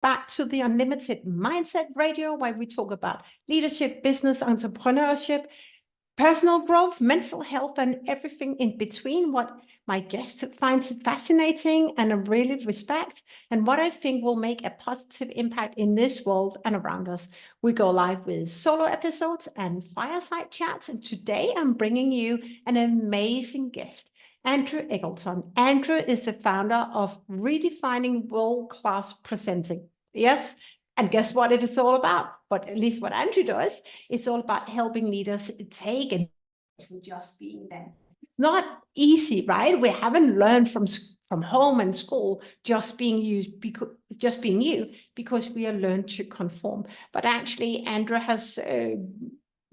back to the Unlimited Mindset Radio, where we talk about leadership, business, entrepreneurship, personal growth, mental health, and everything in between. What my guest finds fascinating and I really respect, and what I think will make a positive impact in this world and around us. We go live with solo episodes and fireside chats, and today I'm bringing you an amazing guest, Andrew Eggelton. Andrew is the founder of Redefining World-Class Presenting. Yes, and guess what it is all about? But at least what Andrew does, it's all about helping leaders take and to just being them. It's not easy, right? We haven't learned from home and school just being you, because we are learned to conform. But actually, Andrew has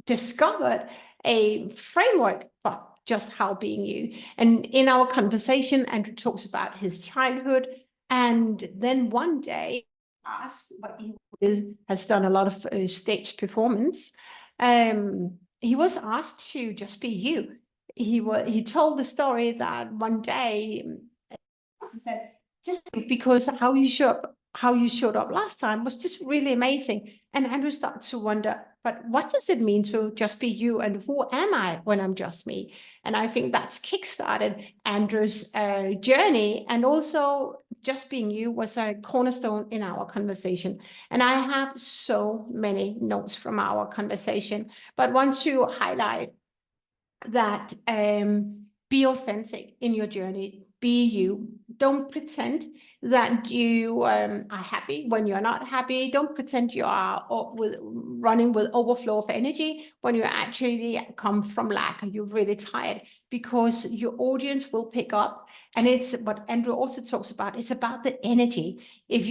discovered a framework for just how being you. And in our conversation, Andrew talks about his childhood, and then one day asked, but he has done a lot of stage performance. He was asked to just be you. He told the story that one day he said, just because how you showed up last time was just really amazing. And Andrew started to wonder, but what does it mean to just be you, and who am I when I'm just me? And I think that's kickstarted Andrew's journey, and also just being you was a cornerstone in our conversation. And I have so many notes from our conversation, but want to highlight that be authentic in your journey, be you. Don't pretend that you are happy when you're not happy. Don't pretend you are running with overflow of energy when you actually come from lack and you're really tired, because your audience will pick up. And it's what Andrew also talks about. It's about the energy. If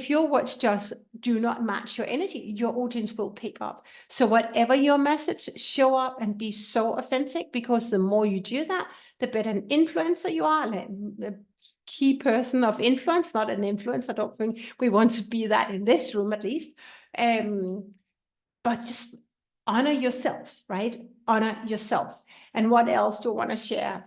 your words just do not match your energy, your audience will pick up. So whatever your message, show up and be so authentic, because the more you do that, the better an influencer you are, a key person of influence, not an influencer. I don't think we want to be that in this room, at least. But just honor yourself, right? Honor yourself. And what else do I want to share?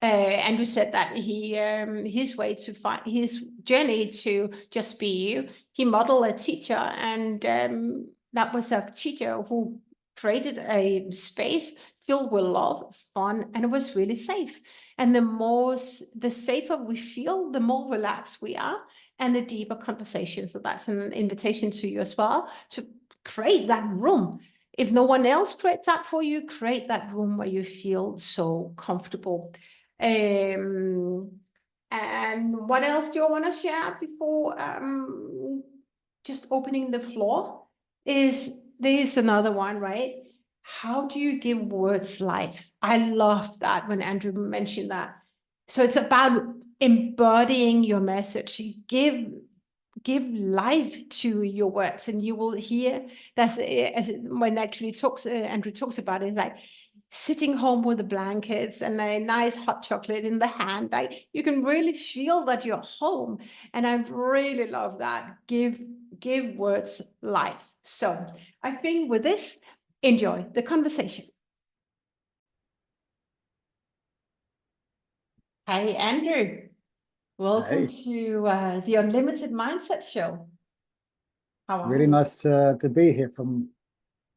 Andrew said that his way to find his journey to just be you, he modeled a teacher, and that was a teacher who created a space filled with love, fun, and it was really safe. And the safer we feel, the more relaxed we are, and the deeper conversation. So that's an invitation to you as well, to create that room. If no one else creates that for you, create that room where you feel so comfortable. And what else do you want to share before just opening the floor? There's another one, right? How do you give words life? I love that when Andrew mentioned that. So it's about embodying your message. Give life to your words, and you will hear that's when Andrew talks about it, like sitting home with the blankets and a nice hot chocolate in the hand. Like, you can really feel that you're home, and I really love that. Give words life. So I think with this, enjoy the conversation. Hi, Andrew. Welcome to the Unlimited Mindset Show. How are Really you? nice to be here from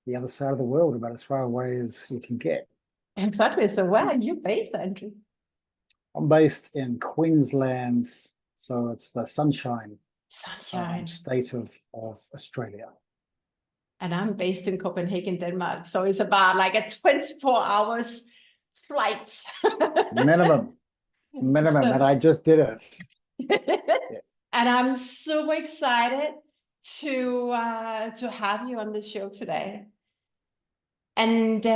the other side of the world, about as far away as you can get. Exactly. So where are you based, Andrew? I'm based in Queensland, so it's the sunshine state of Australia. And I'm based in Copenhagen, Denmark. So it's about like a 24 hours flight. Minimum, and I just did it. Yes. And I'm super excited to have you on the show today. And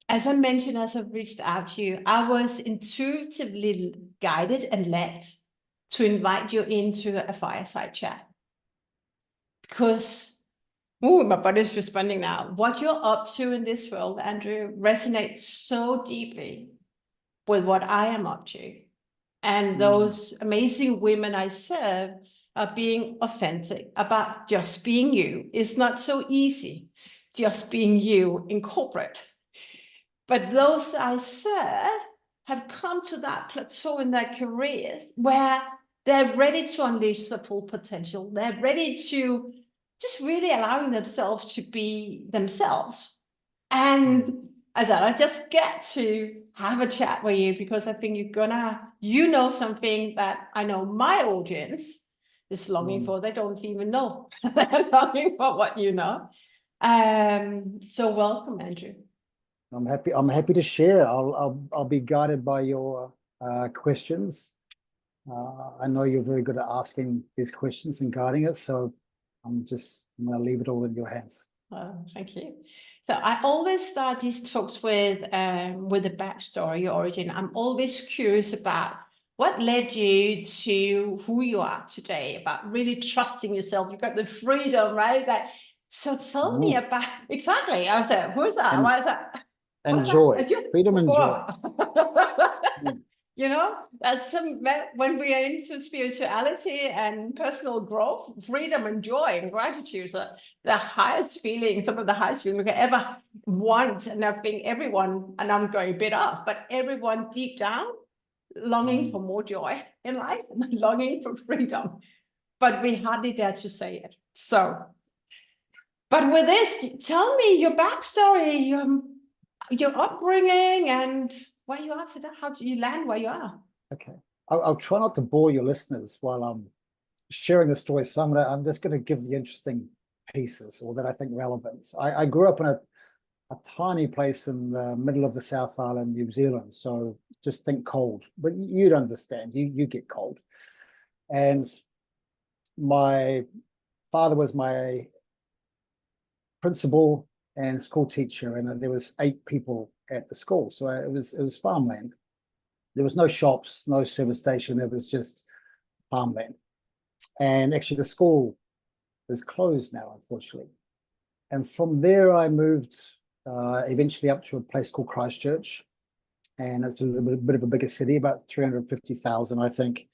as I mentioned, as I've reached out to you, I was intuitively guided and led to invite you into a fireside chat. Because, my body's responding now. What you're up to in this world, Andrew, resonates so deeply with what I am up to. And those amazing women I serve are being authentic about just being you. It's not so easy, just being you in corporate. But those I serve have come to that plateau in their careers where They're ready to unleash their full potential. They're ready to just really allowing themselves to be themselves. And as I just get to have a chat with you because I think you know something that I know my audience is longing for. They don't even know. They're longing for what you know. So welcome, Andrew. I'm happy to share. I'll be guided by your questions. I know you're very good at asking these questions and guiding it, so I'm going to leave it all in your hands. Thank you. So I always start these talks with the backstory, your origin. I'm always curious about what led you to who you are today, about really trusting yourself. You've got the freedom, right? So tell me about exactly. I was like, who's that? Why is that? And joy, freedom and joy. You know, that's when we are into spirituality and personal growth, freedom and joy and gratitude are the highest feeling, some of the highest feelings we can ever want. And I think everyone, and I'm going a bit off, but everyone deep down longing for more joy in life, longing for freedom, but we hardly dare to say it. So, but with this, tell me your backstory, your upbringing, and where you are today. How did you land where you are? Okay, I'll try not to bore your listeners while I'm sharing the story. So I'm just going to give the interesting pieces, or that I think relevant. I grew up in a tiny place in the middle of the South Island, New Zealand. So just think cold, but you'd understand. You get cold. And my father was my principal and school teacher, and there was 8 people at the school. So it was farmland. There was no shops, no service station. It was just farmland. And actually, the school is closed now, unfortunately. And from there, I moved eventually up to a place called Christchurch, and it's a little bit of a bigger city, about 350,000, I think.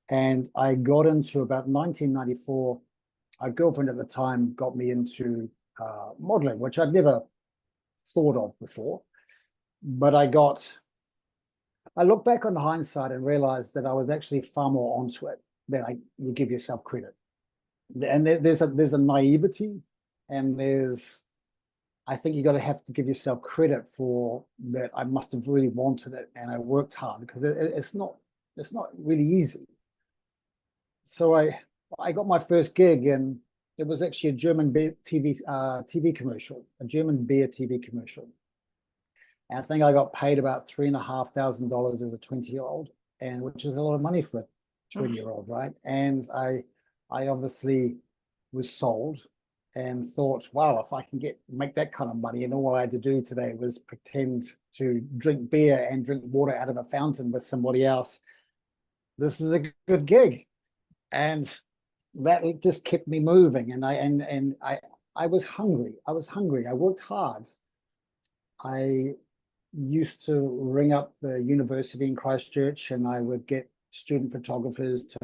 And I got into about 1994. A girlfriend at the time got me into modeling, which I'd never thought of before. But I look back on hindsight and realized that I was actually far more onto it than you give yourself credit. And there's a naivety, and I think you have to give yourself credit for that. I must have really wanted it, and I worked hard, because it's not really easy. So I got my first gig, and it was actually a German beer TV commercial, a German beer TV commercial. And I think I got paid about $3,500 as a 20-year-old, and which is a lot of money for a 20-year-old, right? And I obviously was sold and thought, wow, if I can make that kind of money, and all I had to do today was pretend to drink beer and drink water out of a fountain with somebody else, this is a good gig. And that just kept me moving. And I was hungry. I worked hard. I used to ring up the university in Christchurch, and I would get student photographers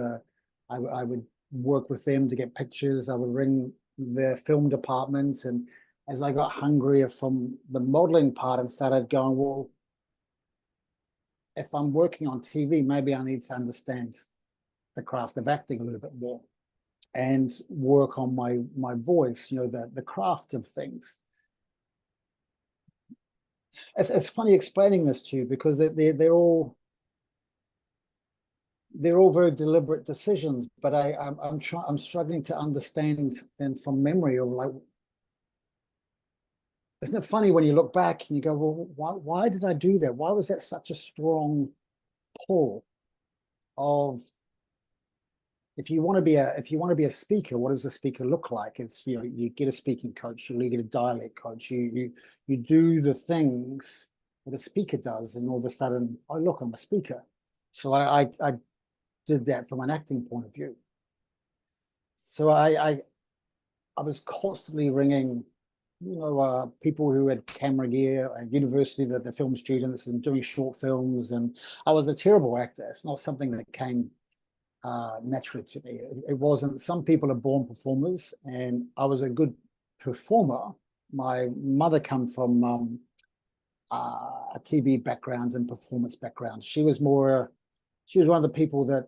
I would work with them to get pictures. I would ring the film department. And as I got hungrier from the modeling part and started going, well, if I'm working on TV, maybe I need to understand the craft of acting a little bit more and work on my voice, the craft of things. It's funny explaining this to you, because they're all very deliberate decisions, but I'm struggling to understand, and from memory, of like, isn't it funny when you look back and you go, well, why did I do that? Why was that such a strong pull of, if you want to be a speaker, what does a speaker look like? It's, you get a speaking coach, you get a dialect coach, you do the things that a speaker does, and all of a sudden, oh look, I'm a speaker. So I did that from an acting point of view. So I was constantly ringing, people who had camera gear at university, the film students, and doing short films. And I was a terrible actor. It's not something that came naturally to me. It wasn't. Some people are born performers, and I was a good performer. My mother come from a TV background and performance background. She was one of the people that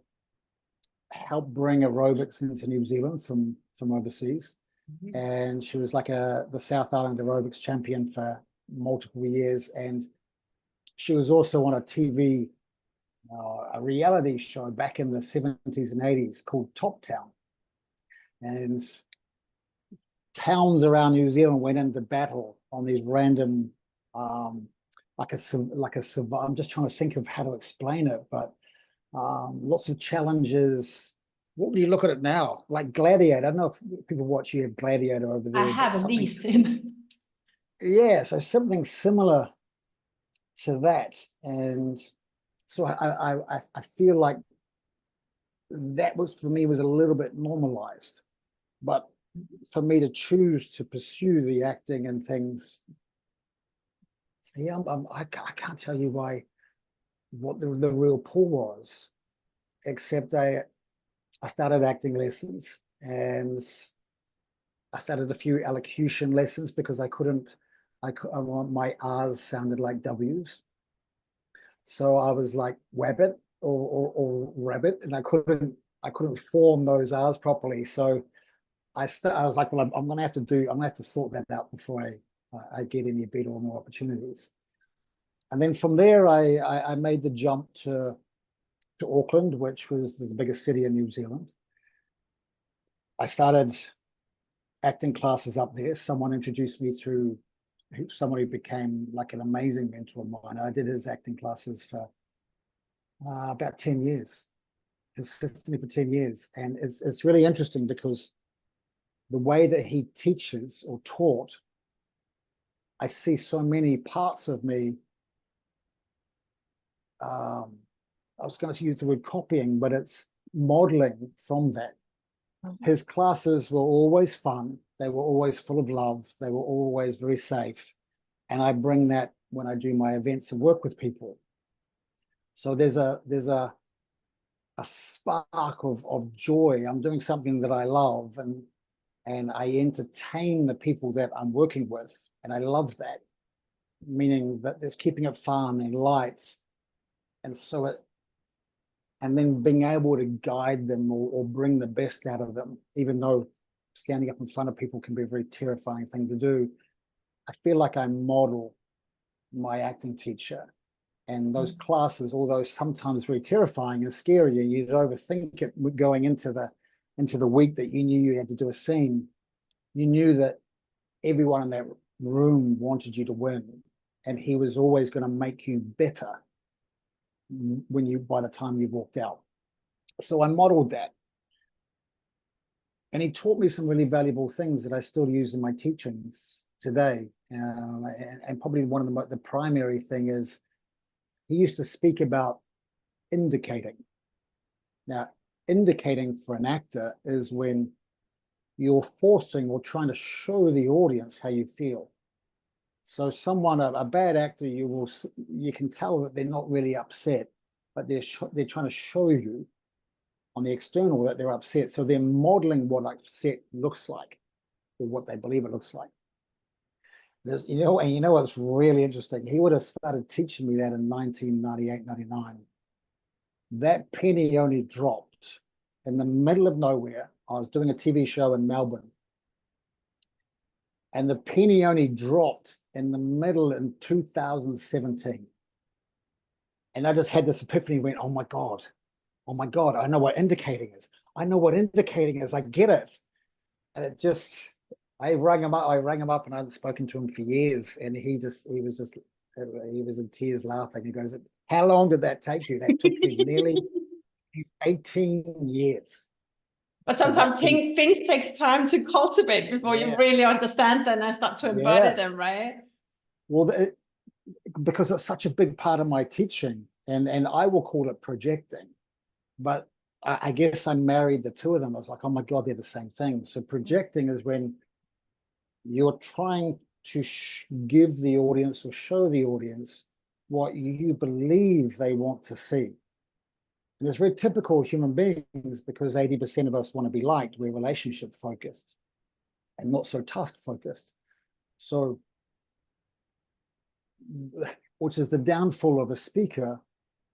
helped bring aerobics into New Zealand from overseas. Mhm. And she was like the South Island aerobics champion for multiple years. And she was also on a TV, a reality show back in the 70s and 80s called Top Town. And towns around New Zealand went into battle on these random, like a I'm just trying to think of how to explain it, but lots of challenges. What would you look at it now? Like Gladiator. I don't know if people watch, you have Gladiator over I there, but have at something, least in. yeah, so something similar to that. And so I feel like that was, for me, was a little bit normalized. But for me to choose to pursue the acting and things, yeah, I can't tell you what the real pull was, except I started acting lessons, and I started a few elocution lessons because I want my R's sounded like W's. So I was like wabbit or rabbit, and I couldn't form those R's properly. So I was like, well, I'm gonna have to sort that out before I get any better or more opportunities. And then from there, I made the jump to Auckland, which was the biggest city in New Zealand. I started acting classes up there. Someone introduced me through someone who became like an amazing mentor of mine. I did his acting classes for about 10 years, his history for 10 years. And it's really interesting because the way that he teaches or taught, I see so many parts of me. I was going to use the word copying, but it's modeling from that. His classes were always fun. They were always full of love. They were always very safe. And I bring that when I do my events and work with people. So there's a spark of joy. I'm doing something that I love, and I entertain the people that I'm working with. And I love that, meaning that there's keeping it fun and light. And so and then being able to guide them or bring the best out of them, even though standing up in front of people can be a very terrifying thing to do. I feel like I model my acting teacher. And those classes, although sometimes very terrifying and scary, and you'd overthink it going into the week that you knew you had to do a scene, you knew that everyone in that room wanted you to win, and he was always going to make you better by the time you walked out. So I modeled that. And he taught me some really valuable things that I still use in my teachings today. And probably one of the primary thing is he used to speak about indicating. Now, indicating for an actor is when you're forcing or trying to show the audience how you feel. So a bad actor, you can tell that they're not really upset, but they're trying to show you on the external that they're upset. So they're modeling what upset looks like, or what they believe it looks like. And you know what's really interesting? He would have started teaching me that in 1998, 99. That penny only dropped in the middle of nowhere. I was doing a TV show in Melbourne, and the penny only dropped in the middle in 2017. And I just had this epiphany, went, oh my God, I know what indicating is. I know what indicating is. I get it. And I rang him up and I hadn't spoken to him for years. And he was in tears laughing. He goes, how long did that take you? That took you nearly 18 years. But sometimes things takes time to cultivate before you really understand them and start to embody them, right? Well, because it's such a big part of my teaching, and I will call it projecting. But I guess I married the two of them. I was like, oh my God, they're the same thing. So projecting is when you're trying to give the audience or show the audience what you believe they want to see. And it's very typical of human beings because 80% of us want to be liked. We're relationship focused and not so task focused. So, which is the downfall of a speaker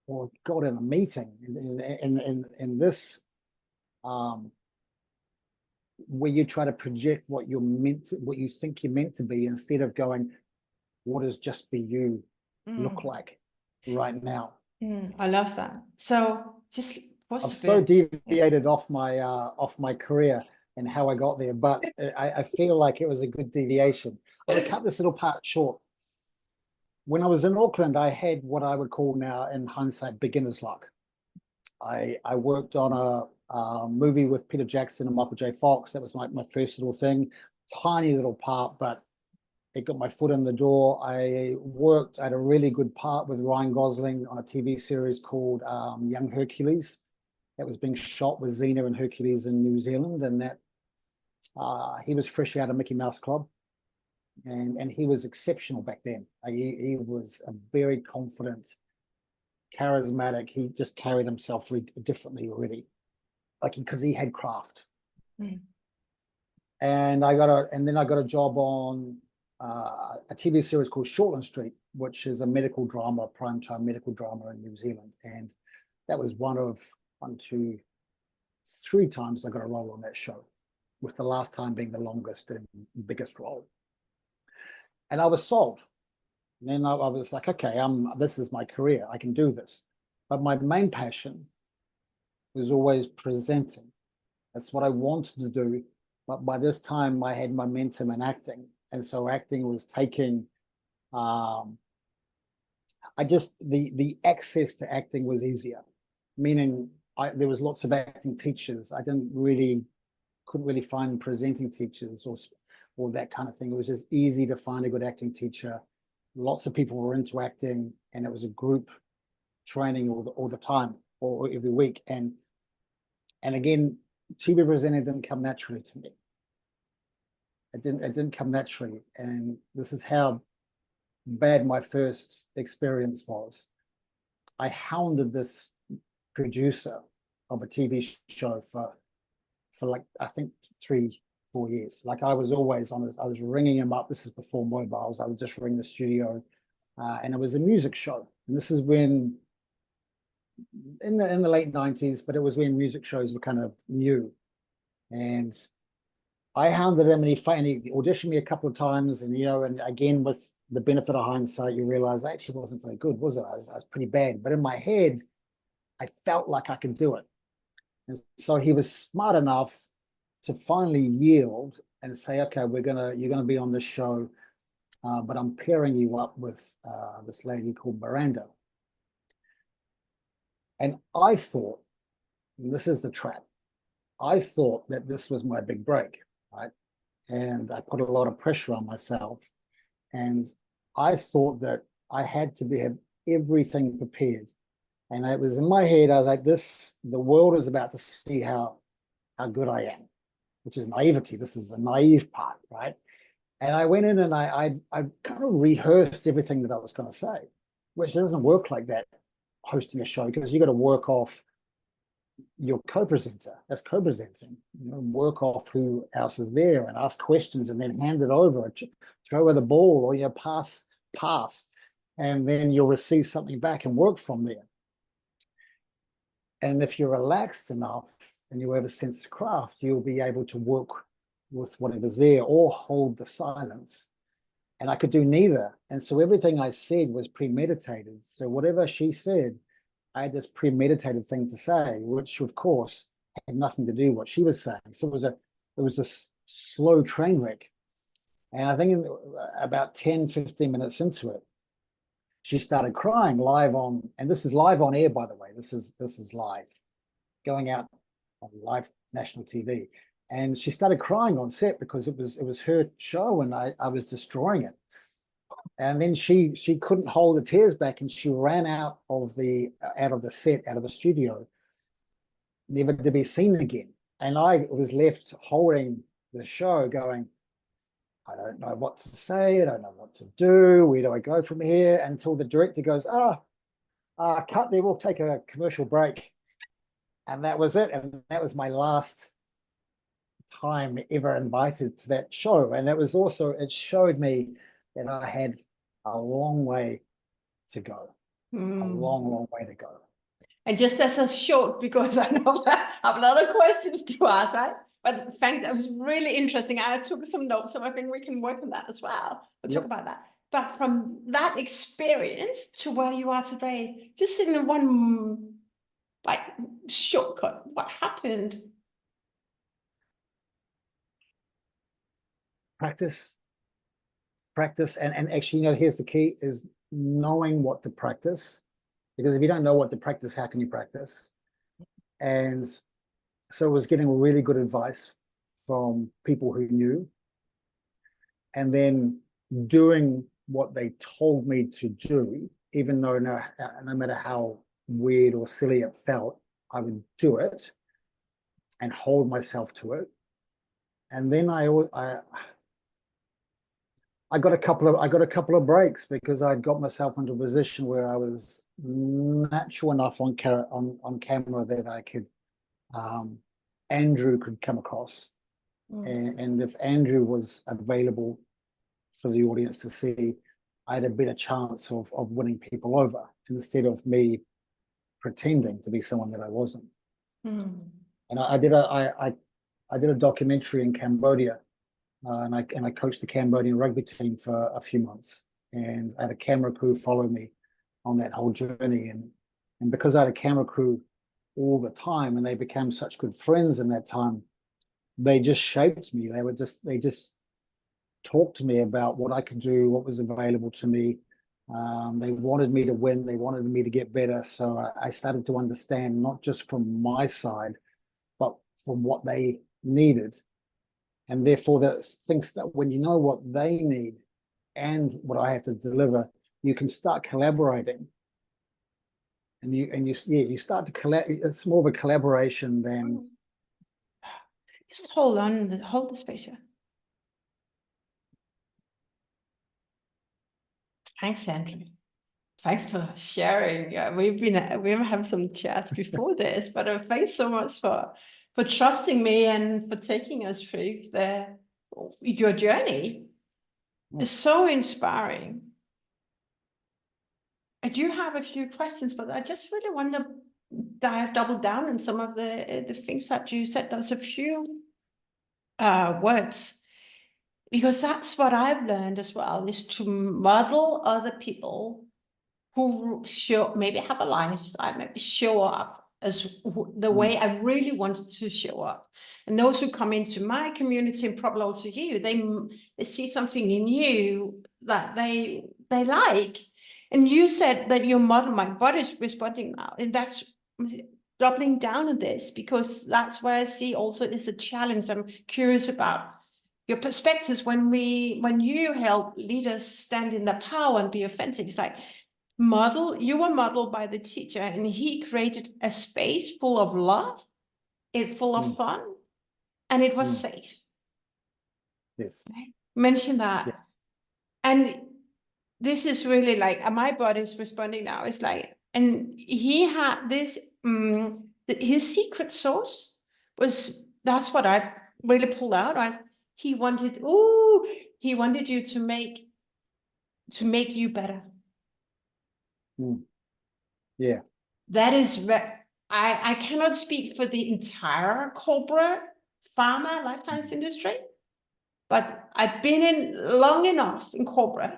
or God in a meeting in this um, where you try to project what you're meant to, what you think you're meant to be, instead of going, what does just be you look like right now? I love that. So just I've pause a so bit. deviated off my career and how I got there, but I feel like it was a good deviation. But to cut this little part short, when I was in Auckland, I had what I would call now, in hindsight, beginner's luck. I worked on a movie with Peter Jackson and Michael J. Fox. That was my first little thing, tiny little part, but it got my foot in the door. I had a really good part with Ryan Gosling on a TV series called Young Hercules. That was being shot with Xena and Hercules in New Zealand, and that he was fresh out of Mickey Mouse Club, and he was exceptional back then. He was a very confident, charismatic. He just carried himself very differently already, like, because he had craft. And then I got a job on a TV series called Shortland Street, which is a medical drama, primetime medical drama in New Zealand. And that was one of 3 times I got a role on that show, with the last time being the longest and biggest role. And I was sold. And then I was like, okay, this is my career. I can do this. But my main passion was always presenting. That's what I wanted to do. But by this time, I had momentum in acting. And so acting was taking, the access to acting was easier, meaning there was lots of acting teachers. I couldn't really find presenting teachers or that kind of thing. It was just easy to find a good acting teacher. Lots of people were into acting, and it was a group training all the time, or every week. And again, TV presenting didn't come naturally to me. It didn't come naturally. And this is how bad my first experience was. I hounded this producer of a TV show for like, I think 3-4 years. Like, I was always on it. I was ringing him up. This is before mobiles. I would just ring the studio, and it was a music show. And this is when, in the late 90s, but it was when music shows were kind of new. And I hounded him, and he auditioned me a couple of times, and and again, with the benefit of hindsight, you realize I actually wasn't very good, was it? I was pretty bad. But in my head, I felt like I could do it. And so he was smart enough to finally yield and say, okay, you're gonna be on this show, but I'm pairing you up with this lady called Miranda. And I thought, and this is the trap, I thought that this was my big break, right? And I put a lot of pressure on myself. And I thought that I had to have everything prepared. And it was in my head, I was like, the world is about to see how good I am, which is naivety. This is the naive part, right? And I went in and I kind of rehearsed everything that I was going to say, which doesn't work like that, hosting a show, because you got to work off your co-presenter. That's co-presenting. Work off who else is there and ask questions, and then hand it over, throw her the ball, or pass, and then you'll receive something back and work from there. And if you're relaxed enough and you have a sense of craft, you'll be able to work with whatever's there or hold the silence. And I could do neither. And so everything I said was premeditated. So whatever she said, I had this premeditated thing to say, which of course had nothing to do with what she was saying. So it was a slow train wreck. And I think about 10-15 minutes into it, she started crying live on, and this is live on air, by the way. This is live, going out on live national TV. And she started crying on set because it was her show, and I was destroying it. And then she couldn't hold the tears back, and she ran out of the set, out of the studio, never to be seen again. And I was left holding the show, going, I don't know what to say. I don't know what to do. Where do I go from here? Until the director goes, cut there. We'll take a commercial break. And that was it. And that was my last time ever invited to that show. And that was also, it showed me that I had a long way to go. A long, long way to go. And just as a short, because I know I have a lot of questions to ask, right? But thanks, that was really interesting. I took some notes, so I think we can work on that as well. We'll talk about that. But from that experience to where you are today, just in one like shortcut, what happened? Practice, and actually, here's the key: is knowing what to practice. Because if you don't know what to practice, how can you practice? And so I was getting really good advice from people who knew, and then doing what they told me to do, even though no matter how weird or silly it felt, I would do it and hold myself to it. And then I got a couple of breaks because I'd got myself into a position where I was natural enough on camera that I could Andrew could come across, and if Andrew was available for the audience to see, I had a better chance of winning people over instead of me pretending to be someone that I wasn't. And I did a documentary in Cambodia, and I coached the Cambodian rugby team for a few months, and I had a camera crew follow me on that whole journey, and because I had a camera crew all the time, and they became such good friends in that time, they just shaped me. They just talked to me about what I could do, what was available to me. They wanted me to win. They wanted me to get better. So I started to understand, not just from my side, but from what they needed. And therefore, that thinks that when you know what they need and what I have to deliver, you can start collaborating. And you start to collect. It's more of a collaboration than. Just hold on, hold the space here. Thanks, Andrew. Thanks for sharing. We have some chats before this, but thanks so much for trusting me and for taking us through your journey. It's so inspiring. I do have a few questions, but I just really want to double down on some of the things that you said. There's a few words, because that's what I've learned as well, is to model other people who maybe have a lifestyle, maybe show up as the way I really wanted to show up. And those who come into my community, and probably also you, they see something in you that they like. And you said that your model, my body's responding now, and that's doubling down on this, because that's where I see also is a challenge. I'm curious about your perspectives when you help leaders stand in their power and be authentic. It's like, you were modeled by the teacher, and he created a space full of love, full of fun, and it was safe. Yes. Right? Mention that. Yeah. And this is really like, my body's responding now. It's like, and he had this, his secret sauce was, that's what I really pulled out. Right? He wanted you to make you better. Yeah. That is, I cannot speak for the entire corporate pharma life science industry, but I've been in long enough in corporate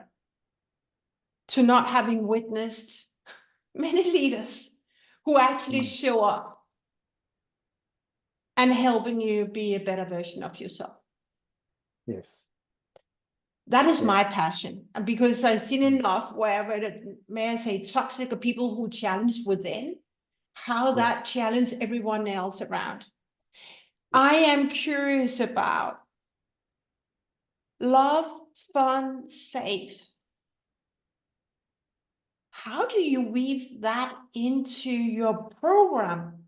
to not having witnessed many leaders who actually show up and helping you be a better version of yourself. Yes. That is my passion. And because I've seen enough where, may I say, toxic, or people who challenge within, how that challenge everyone else around. I am curious about love, fun, safe. How do you weave that into your program?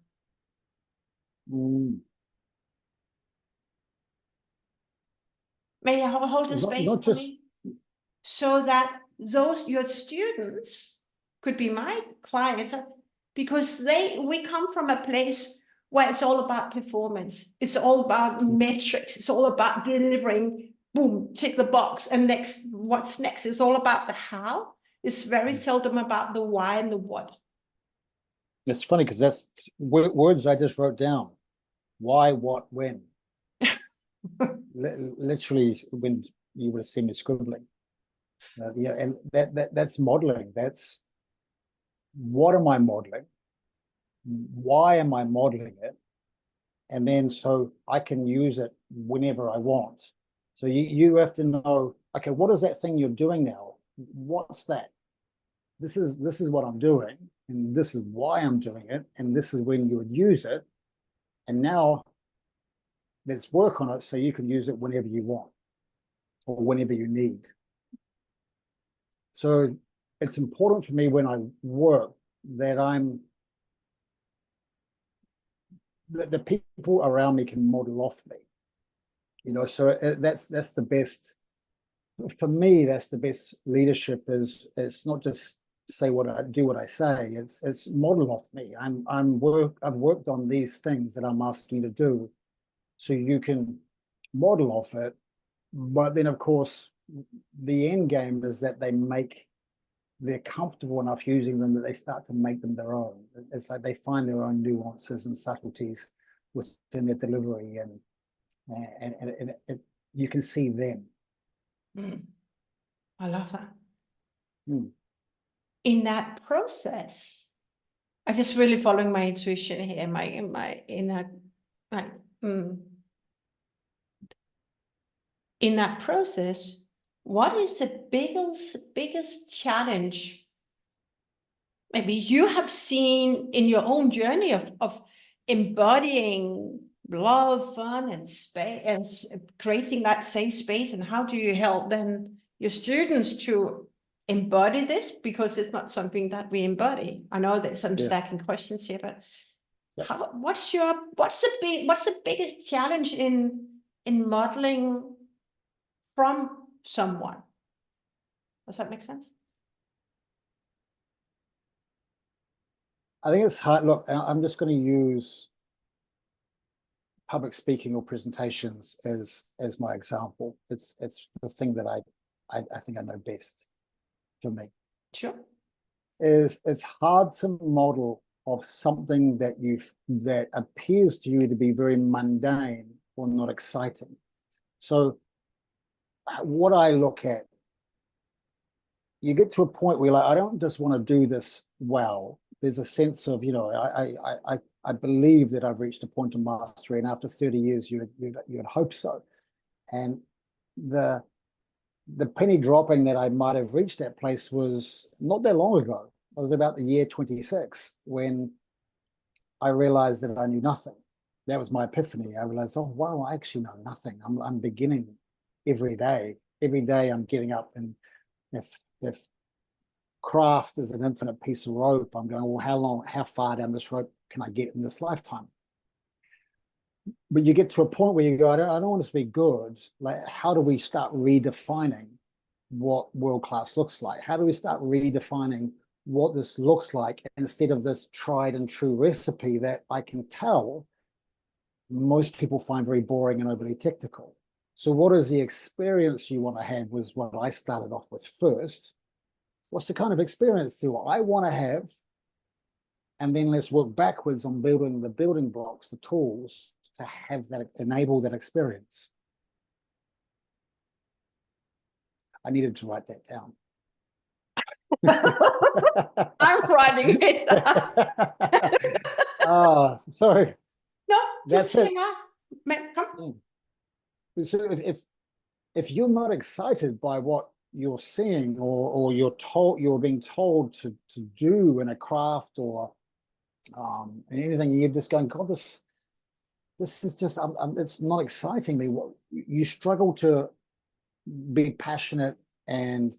May I hold the space for me? So that your students could be my clients, because we come from a place where it's all about performance. It's all about metrics. It's all about delivering, boom, tick the box. And what's next? It's all about the how. It's very seldom about the why and the what. It's funny because that's words I just wrote down. Why, what, when. Literally, when you would have seen me scribbling. Yeah, and that's modeling. That's what am I modeling? Why am I modeling it? And then so I can use it whenever I want. So you have to know, okay, what is that thing you're doing now? What's that? This is what I'm doing, and this is why I'm doing it, and this is when you would use it. And now let's work on it so you can use it whenever you want or whenever you need. So it's important for me when I work that the people around me can model off me. So that's the best for me. That's the best leadership. It's not just say what I do, what I say. It's model off me. I've worked on these things that I'm asking you to do, so you can model off it. But then, of course, the end game is that they're comfortable enough using them that they start to make them their own. It's like they find their own nuances and subtleties within their delivery, and you can see them. I love that. Mm. In that process, I just really following my intuition here, in that process, what is the biggest challenge maybe you have seen in your own journey of embodying love, fun, and space, and creating that safe space? And how do you help then your students to embody this? Because it's not something that we embody. I know there's some stacking questions here, but what's the biggest challenge in modeling from someone? Does that make sense? I think it's hard. Look, I'm just going to use public speaking or presentations as my example. It's the thing that I think I know best for me. Sure. It's hard to model of something that appears to you to be very mundane or not exciting. So what I look at, you get to a point where, like, I don't just want to do this well. There's a sense of, I believe that I've reached a point of mastery, and after 30 years, you'd hope so. And the penny dropping that I might have reached that place was not that long ago. It was about the year 26 when I realized that I knew nothing. That was my epiphany. I realized, oh wow, I actually know nothing. I'm beginning every day. Every day I'm getting up, and if craft is an infinite piece of rope, I'm going, well, how far down this rope can I get in this lifetime? But you get to a point where you go, I don't want to be good. Like, how do we start redefining what world-class looks like? How do we start redefining what this looks like, instead of this tried and true recipe that I can tell most people find very boring and overly technical? So what is the experience you want to have, was what I started off with first. What's the kind of experience do I want to have? And then let's work backwards on building the building blocks, the tools to have that, enable that experience. I needed to write that down. I'm writing it down. Oh, sorry. No, That's just it. So if you're not excited by what you're seeing, or you're being told to do in a craft or anything, you're just going, God, this is just it's not exciting me. What you struggle to be passionate, and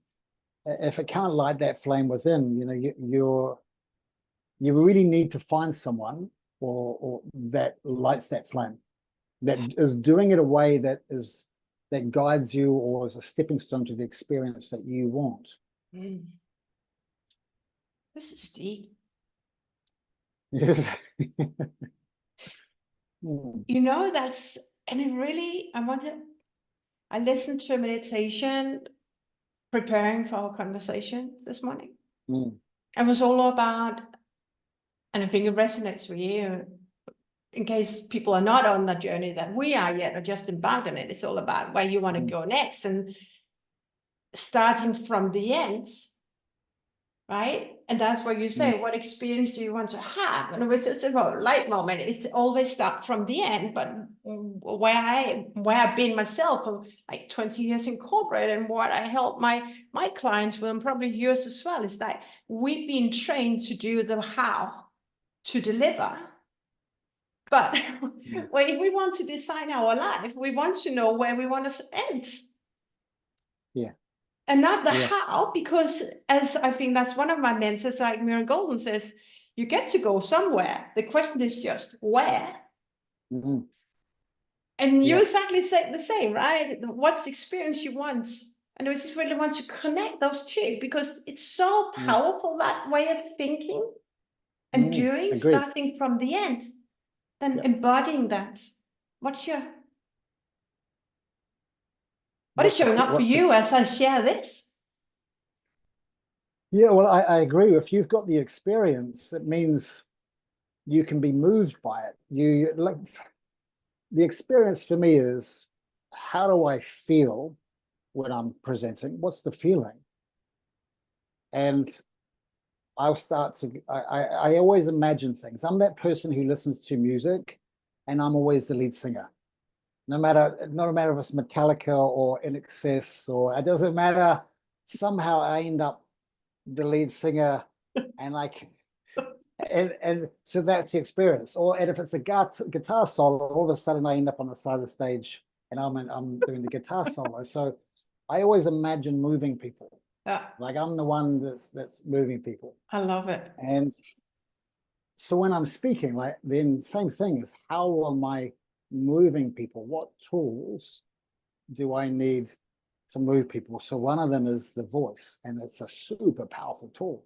if it can't light that flame within, you really need to find someone or that lights that flame, that is doing it a way that guides you, or is a stepping stone to the experience that you want. This is deep. Yes. And it really, I listened to a meditation preparing for our conversation this morning. It was all about And I think it resonates with you. In case people are not on the journey that we are yet, or just embarked on it, it's all about where you want to go next, and starting from the end, right? And that's what you say, what experience do you want to have? And it's just about light moment. It's always start from the end, but where I've been myself for like 20 years in corporate, and what I help my clients with, and probably yours as well, is that we've been trained to do the how to deliver. But well, if we want to design our life, we want to know where we want to end. Yeah. And not the how, because as I think that's one of my mentors, like Miriam Golden says, you get to go somewhere. The question is just where. Mm-hmm. And you exactly said the same, right? What's the experience you want? And we just really want to connect those two, because it's so powerful, that way of thinking and doing, Agreed. starting from the end, then embodying that. What is showing up for you as I share this? Yeah, well, I agree. If you've got the experience, it means you can be moved by it. You like the experience for me is, how do I feel when I'm presenting? What's the feeling? And I'll start to, I always imagine things. I'm that person who listens to music, and I'm always the lead singer. No matter if it's Metallica or In Excess, or it doesn't matter. Somehow I end up the lead singer, and and so that's the experience. And if it's a guitar solo, all of a sudden I end up on the side of the stage, and I'm doing the guitar solo. So I always imagine moving people. Like I'm the one that's moving people. I love it. And so when I'm speaking, like, then same thing is, how am I moving people? What tools do I need to move people? So one of them is the voice, and it's a super powerful tool.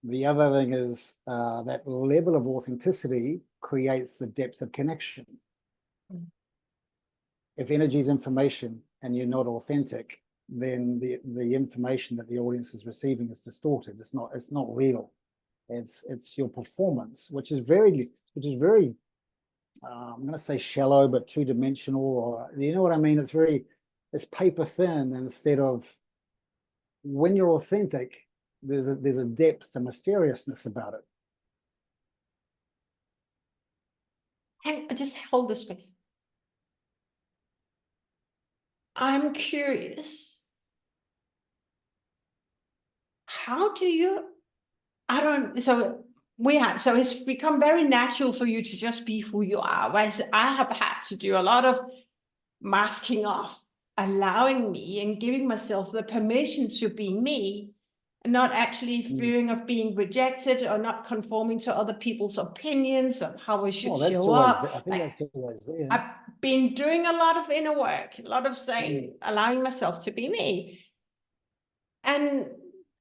The other thing is that level of authenticity creates the depth of connection. If energy is information and you're not authentic, then the information that the audience is receiving is distorted. It's not real. It's your performance, which is very I'm going to say shallow, but two-dimensional, or you know what I mean? It's paper thin, instead of, when you're authentic, there's a depth, a mysteriousness about it. And just hold the space. I'm curious. How do you, so it's become very natural for you to just be who you are. Whereas I have had to do a lot of masking off, allowing me and giving myself the permission to be me, and not actually fearing of being rejected or not conforming to other people's opinions of how I should show up. I think that's always there. I've been doing a lot of inner work, a lot of saying, allowing myself to be me. And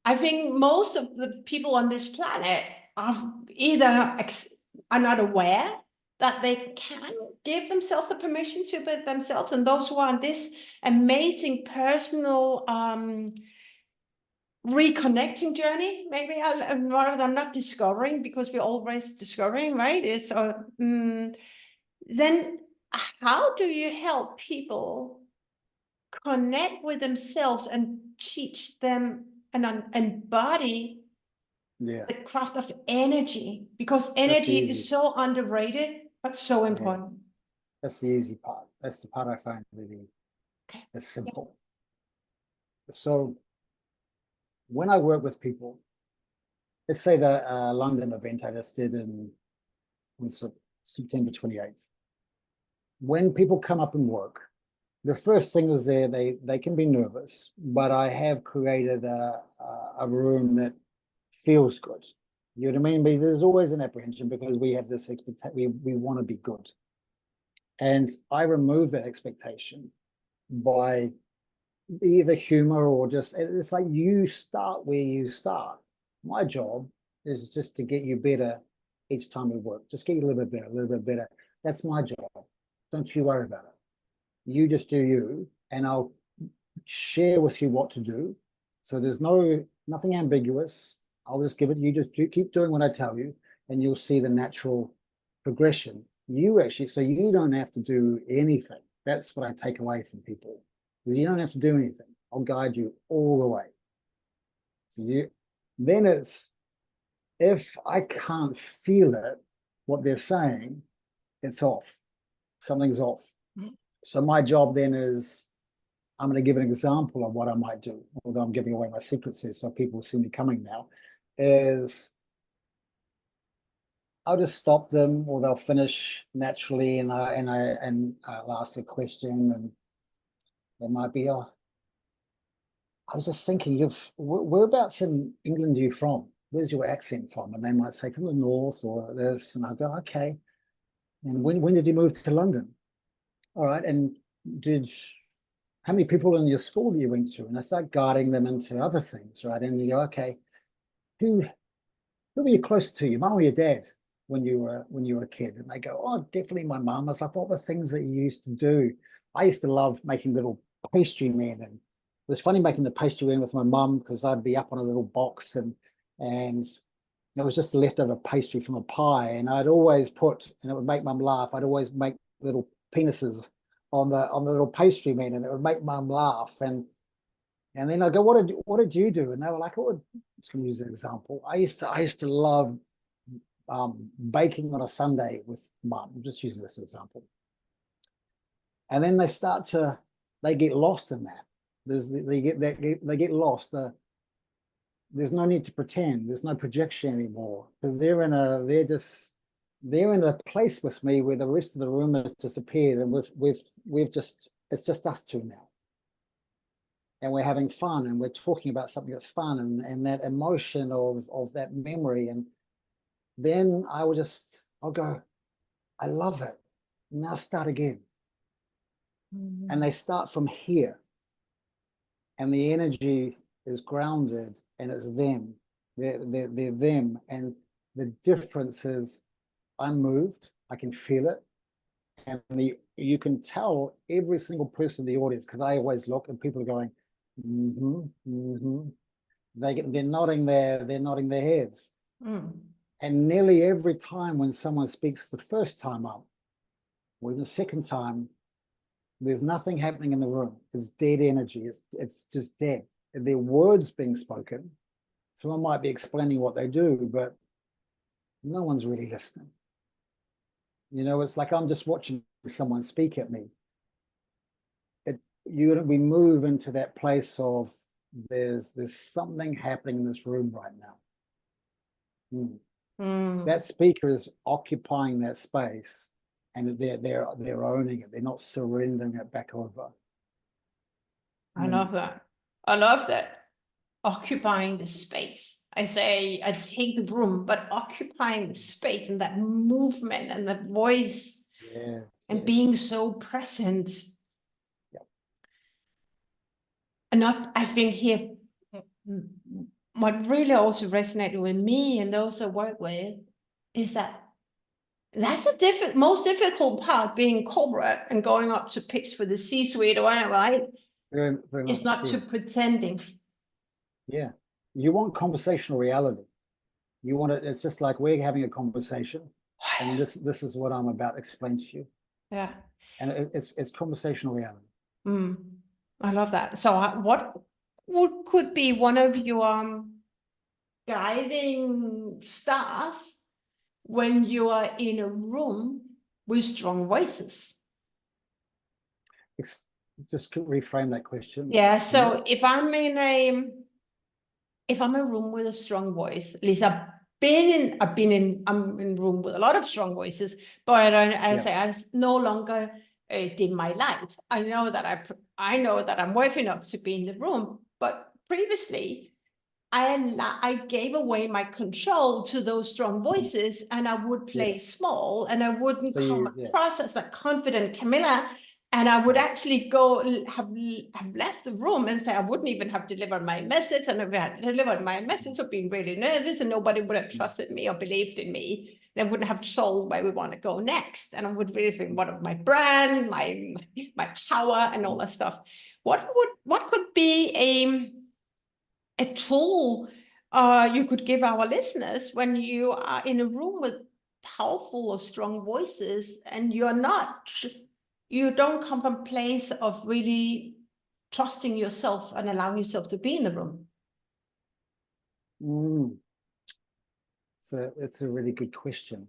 I think most of the people on this planet are either are not aware that they can give themselves the permission to be themselves, and those who are on this amazing personal reconnecting journey, maybe I'm not discovering, because we're always discovering, right? Then how do you help people connect with themselves and teach them and embody the craft of energy? Because energy is so underrated, but so important. That's the easy part. That's the part I find really simple. So when I work with people, let's say the London event I just did on September 28th. When people come up and work, the first thing is they can be nervous, but I have created a room that feels good. You know what I mean? But there's always an apprehension, because we have this expectation, we want to be good. And I remove that expectation by either humor or just, it's like, you start where you start. My job is just to get you better each time we work. Just get you a little bit better, a little bit better. That's my job. Don't you worry about it. You just do you, and I'll share with you what to do. So there's nothing ambiguous. I'll just give it. You just keep doing what I tell you, and you'll see the natural progression. You actually, so you don't have to do anything. That's what I take away from people. You don't have to do anything. I'll guide you all the way. So then it's, if I can't feel it, what they're saying, it's off. Something's off. Mm. So my job then is, I'm going to give an example of what I might do, although I'm giving away my secrets here, so people see me coming now, is I'll just stop them, or they'll finish naturally, and I'll ask a question, and they might be, oh, I was just thinking, whereabouts in England are you from? Where's your accent from? And they might say from the north or this, and I'll go, okay. And when did you move to London? All right, and how many people in your school that you went to? And I start guiding them into other things, right? And you go, okay, who were you close to, your mum or your dad, when you were a kid? And they go, oh, definitely my mum. I was like, what were things that you used to do? I used to love making little pastry men, and it was funny making the pastry men with my mum, because I'd be up on a little box, and it was just the leftover pastry from a pie, and I'd always put, and it would make mum laugh, I'd always make little penises on the little pastry men, and it would make mum laugh. And then I'd go, what did you do? And they were like, oh, I'm just going to use an example. I used to love baking on a Sunday with mum. Just use this example. And then they get lost in that. They get lost. There's no need to pretend. There's no projection anymore, because they're in a place with me where the rest of the room has disappeared, and it's just us two now. And we're having fun, and we're talking about something that's fun, and that emotion of that memory. And then I'll go, I love it. Now start again. Mm-hmm. And they start from here. And the energy is grounded, and it's them. They're them. And the difference is, I'm moved, I can feel it. And you can tell every single person in the audience, because I always look and people are going, mm-hmm, mm-hmm. They're nodding their heads. Mm. And nearly every time when someone speaks the first time up, or even the second time, there's nothing happening in the room. It's dead energy. It's just dead. There are words being spoken. Someone might be explaining what they do, but no one's really listening. It's like I'm just watching someone speak at me. We move into that place of there's something happening in this room right now. That speaker is occupying that space, and they're owning it. They're not surrendering it back over. I love that. I love that. Occupying the space. I say, I take the room, but occupying the space, and that movement and that voice, and being so present. Yep. And I think here, what really also resonated with me and those I work with is that that's the most difficult part, being corporate and going up to pitch for the C-suite or whatever, right? Very, very much, it's not to pretending. Yeah. You want conversational reality. You want it. It's just like we're having a conversation, and this is what I'm about to explain to you. Yeah. And it's conversational reality. I love that. So what could be one of your guiding stars when you are in a room with strong voices? Just reframe that question. Yeah. So if I'm in a room with a strong voice, at least I'm in a room with a lot of strong voices, but I no longer dim my light. I know that I'm worth enough to be in the room, but previously I gave away my control to those strong voices, and I would play small, and I wouldn't come across as a confident Camilla. And I would actually have left the room and say I wouldn't even have delivered my message. And if I had delivered my message, I'd been really nervous, and nobody would have trusted me or believed in me. And I wouldn't have told where we want to go next. And I would really think, what of my brand, my power, and all that stuff. What could be a tool you could give our listeners when you are in a room with powerful or strong voices and you don't come from a place of really trusting yourself and allowing yourself to be in the room? So it's a really good question.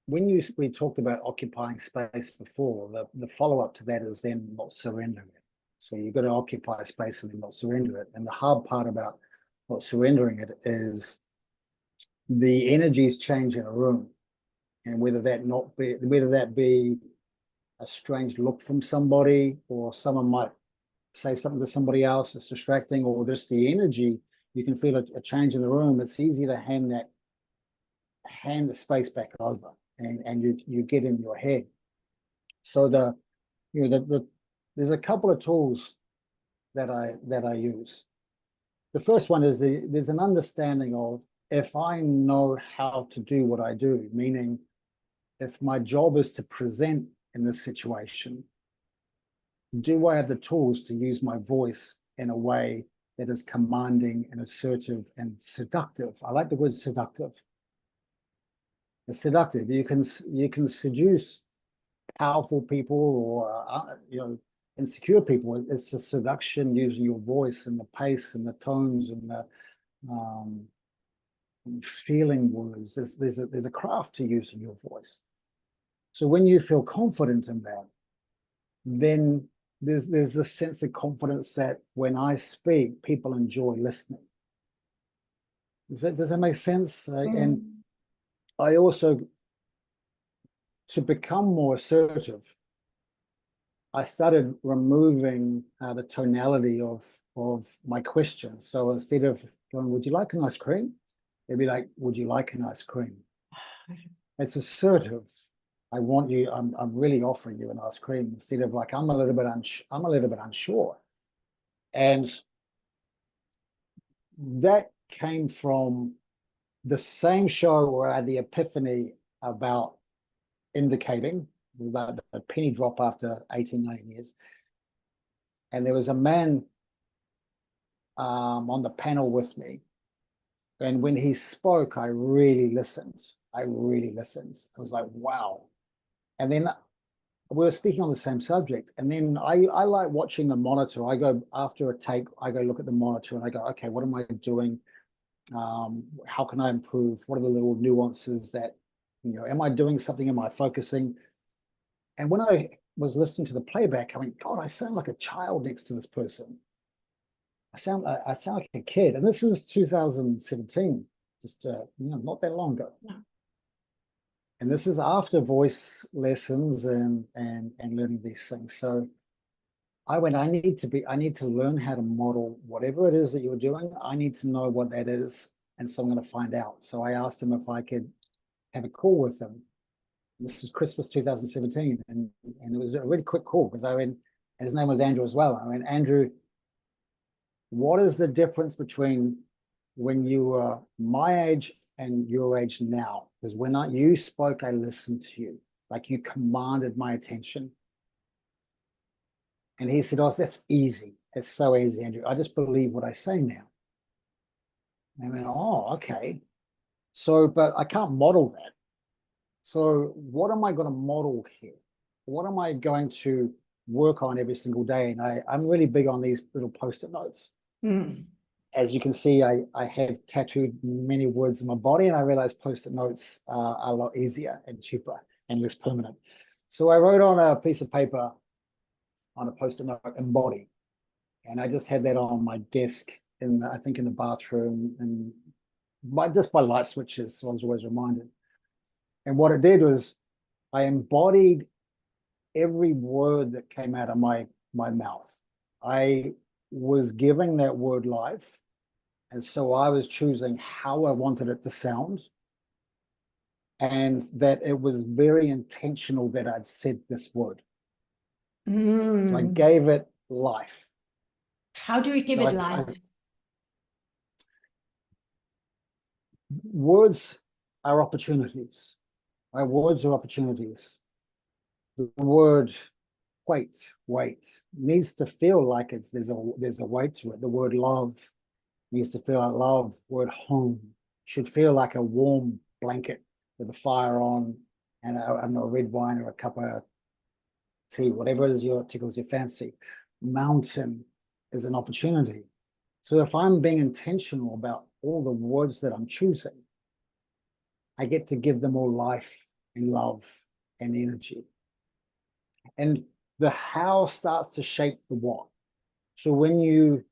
When we talked about occupying space before, the follow-up to that is then not surrendering it. So you've got to occupy space and then not surrender it. And the hard part about not surrendering it is the energies change in a room, and whether that be a strange look from somebody, or someone might say something to somebody else that's distracting, or just the energy, you can feel a change in the room. It's easy to hand the space back over, and you get in your head. So there's a couple of tools that I use. The first one is there's an understanding of, if I know how to do what I do, meaning if my job is to present in this situation, do I have the tools to use my voice in a way that is commanding and assertive and seductive? I like the word seductive. It's seductive. You can seduce powerful people, or insecure people. It's a seduction using your voice and the pace and the tones and the feeling words. There's a craft to using your voice. So when you feel confident in that, then there's a sense of confidence that when I speak, people enjoy listening. Does that make sense? And I also, to become more assertive, I started removing the tonality of my questions. So instead of going, "Would you like an ice cream?" it'd be like, "Would you like an ice cream?" It's assertive. I want you. I'm really offering you an ice cream, instead of like, I'm a little bit unsure. And that came from the same show where I had the epiphany about indicating, the penny drop after 18, 19 years. And there was a man on the panel with me. And when he spoke, I really listened. I was like, wow. And then we were speaking on the same subject. And then I like watching the monitor. I go, after a take, I go look at the monitor and I go, okay, what am I doing? How can I improve? What are the little nuances that, am I doing something? Am I focusing? And when I was listening to the playback, I went, God, I sound like a child next to this person. I sound like a kid. And this is 2017, just not that long ago. No. And this is after voice lessons and learning these things. So I went, I need to learn how to model whatever it is that you're doing. I need to know what that is. And so I'm going to find out. So I asked him if I could have a call with him. This was Christmas 2017. And it was a really quick call, because I went, and his name was Andrew as well. I went, Andrew, what is the difference between when you were my age and your age now? Because when you spoke, I listened to you, like you commanded my attention. And he said, oh, that's easy. It's so easy, Andrew. I just believe what I say now. And I went, oh, okay. So, but I can't model that. So what am I going to model here? What am I going to work on every single day? And I'm really big on these little post-it notes. As you can see, I have tattooed many words in my body, and I realized post-it notes are a lot easier and cheaper and less permanent. So I wrote on a piece of paper, on a post-it note, embody. And I just had that on my desk I think in the bathroom, and just by light switches, so I was always reminded. And what it did was I embodied every word that came out of my mouth. I was giving that word life. And so I was choosing how I wanted it to sound, and that it was very intentional that I'd said this word. So I gave it life. How do you give it life? Words are opportunities. My words are opportunities. The word wait needs to feel like there's a weight to it. The word love needs to feel like love. Word home should feel like a warm blanket with a fire on and a red wine or a cup of tea, whatever it is tickles your fancy. Mountain is an opportunity. So if I'm being intentional about all the words that I'm choosing, I get to give them all life and love and energy. And the how starts to shape the what. So when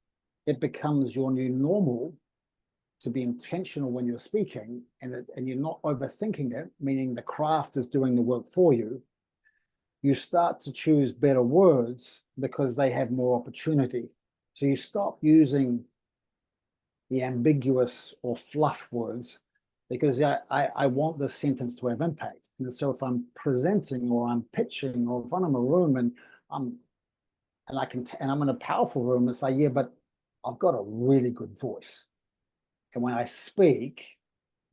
it becomes your new normal to be intentional when you're speaking, and you're not overthinking it, meaning the craft is doing the work for you, you start to choose better words because they have more opportunity. So you stop using the ambiguous or fluff words because I want the sentence to have impact. And so if I'm presenting or I'm pitching or if I'm in a room and I'm in a powerful room, it's like, yeah, but I've got a really good voice. And when I speak,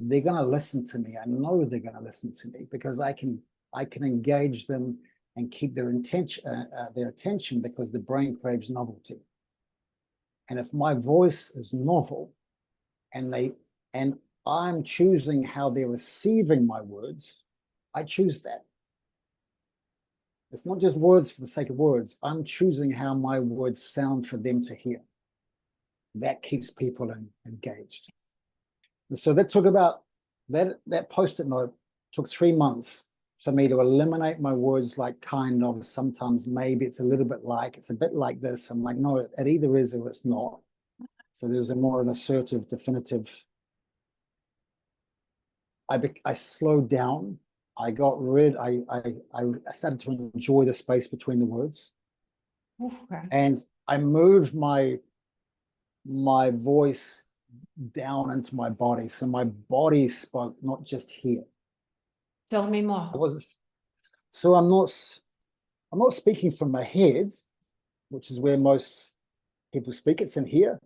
they're going to listen to me. I know they're going to listen to me because I can engage them and keep their attention because the brain craves novelty. And if my voice is novel and I'm choosing how they're receiving my words, I choose that. It's not just words for the sake of words. I'm choosing how my words sound for them to hear. That keeps people engaged. And so that took about that post-it note took 3 months for me to eliminate my words like kind of, sometimes, maybe, it's a little bit like, it's a bit like this. I'm like, no, it either is or it's not. So there was a more an assertive, definitive. I slowed down. I got rid. I started to enjoy the space between the words. Okay. And I moved my voice down into my body. So my body spoke, not just here. Tell me more. So I'm not speaking from my head, which is where most people speak. It's in here.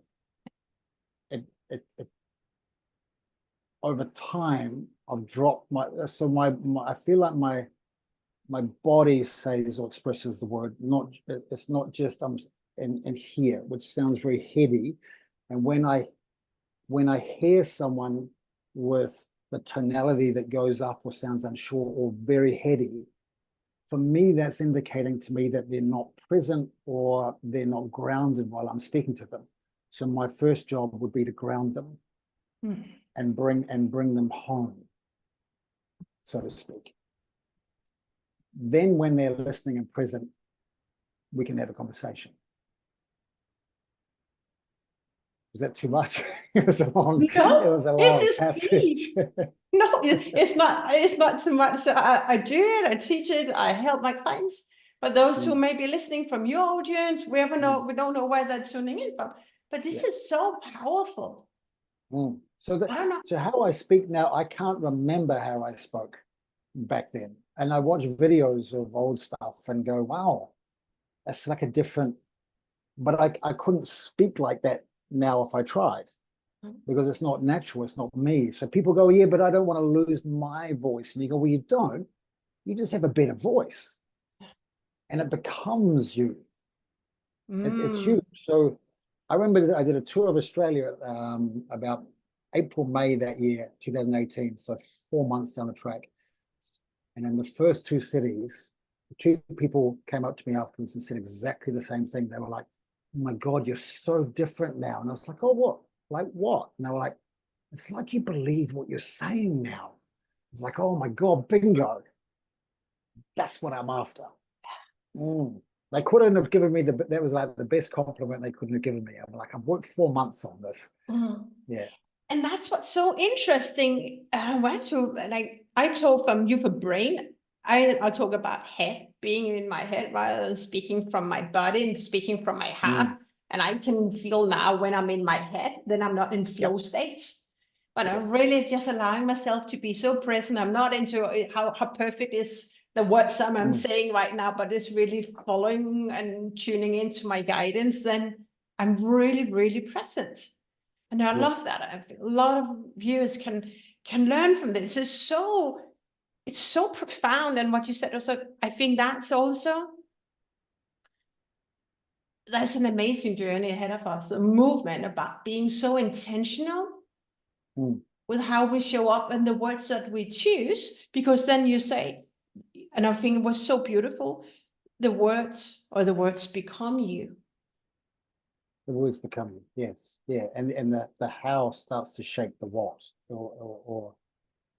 Over time, I've dropped I feel like my body says or expresses the word. It's not just I'm in here, which sounds very heady. And when I hear someone with the tonality that goes up or sounds unsure or very heady, for me, that's indicating to me that they're not present or they're not grounded while I'm speaking to them. So my first job would be to ground them and bring them home, so to speak. Then when they're listening and present, we can have a conversation. Was that too much? It was a long passage. No, it's not too much. So I do it, I teach it, I help my clients. But those who may be listening from your audience, we don't know where they're tuning in from. But this is so powerful. So how I speak now, I can't remember how I spoke back then. And I watch videos of old stuff and go, wow, that's like a different, but I couldn't speak like that now if I tried, because it's not natural, it's not me. So people go, yeah, but I don't want to lose my voice. And you go, well, you don't. You just have a better voice. And it becomes you. It's you. So I remember that I did a tour of Australia about April, May that year, 2018. So 4 months down the track. And in the first 2 cities, 2 people came up to me afterwards and said exactly the same thing. They were like, oh my God, you're so different now. And I was like, oh, what? Like what? And they were like, it's like you believe what you're saying now. It's like, oh my God, bingo. That's what I'm after. They couldn't have given me that was like the best compliment they couldn't have given me. I'm like, I've worked 4 months on this. Yeah. And that's what's so interesting. I talk from you for brain. I talk about head, being in my head rather than speaking from my body and speaking from my heart. And I can feel now when I'm in my head, then I'm not in flow states. But I'm really just allowing myself to be so present. I'm not into how perfect is the words I'm saying right now, but it's really following and tuning into my guidance. Then I'm really, really present. And I love that. I feel a lot of viewers can learn from this. It's so profound. And what you said also, I think that's also That's an amazing journey ahead of us, a movement about being so intentional with how we show up and the words that we choose, because then you say, and I think it was so beautiful, the words become you. The words become, yes, yeah, and the how starts to shape the what, or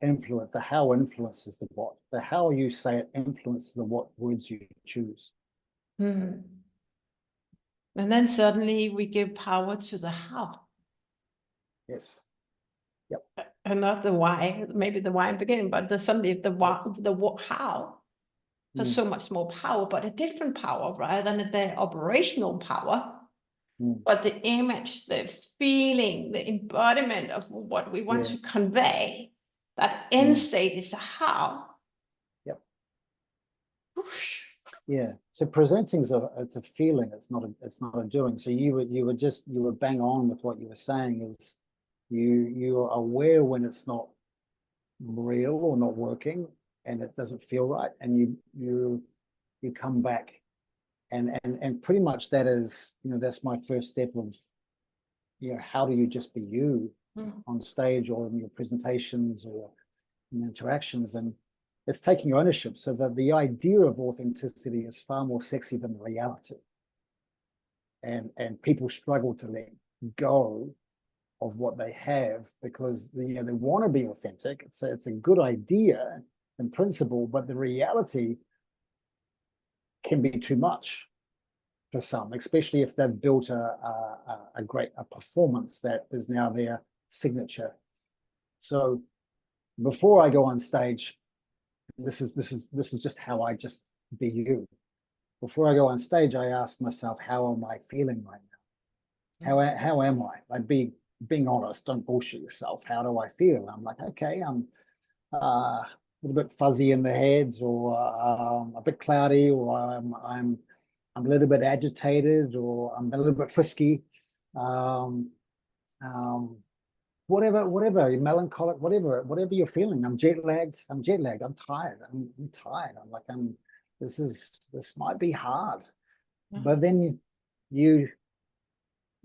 influence. The how influences the what. The how you say it influences the what words you choose. And then suddenly we give power to the how. Yes. And not the why, maybe the why in the beginning, but suddenly the why, the what, how has so much more power, but a different power rather than the operational power, but the image, the feeling, the embodiment of what we want to convey. That end state is a how. Yep. Whoosh. Yeah. So presenting's it's a feeling. It's not a doing. So you were bang on with what you were saying. Is you're aware when it's not real or not working, and it doesn't feel right, and you come back, and pretty much that is, that's my first step of, how do you just be you on stage or in your presentations or in interactions. And it's taking ownership, so that the idea of authenticity is far more sexy than the reality, and people struggle to let go of what they have, because they want to be authentic. It's a good idea in principle, but the reality can be too much for some, especially if they've built a great performance that is now their signature. So before I go on stage, this is just how I just be you. Before I go on stage, I ask myself, how am I feeling right now? How am I? Like, being honest, don't bullshit yourself. How do I feel? I'm like, okay, I'm a little bit fuzzy in the heads, or a bit cloudy, or I'm a little bit agitated, or I'm a little bit frisky. Whatever, you're melancholic, whatever you're feeling. I'm jet lagged. I'm tired. I'm tired. I'm like, this might be hard. But then you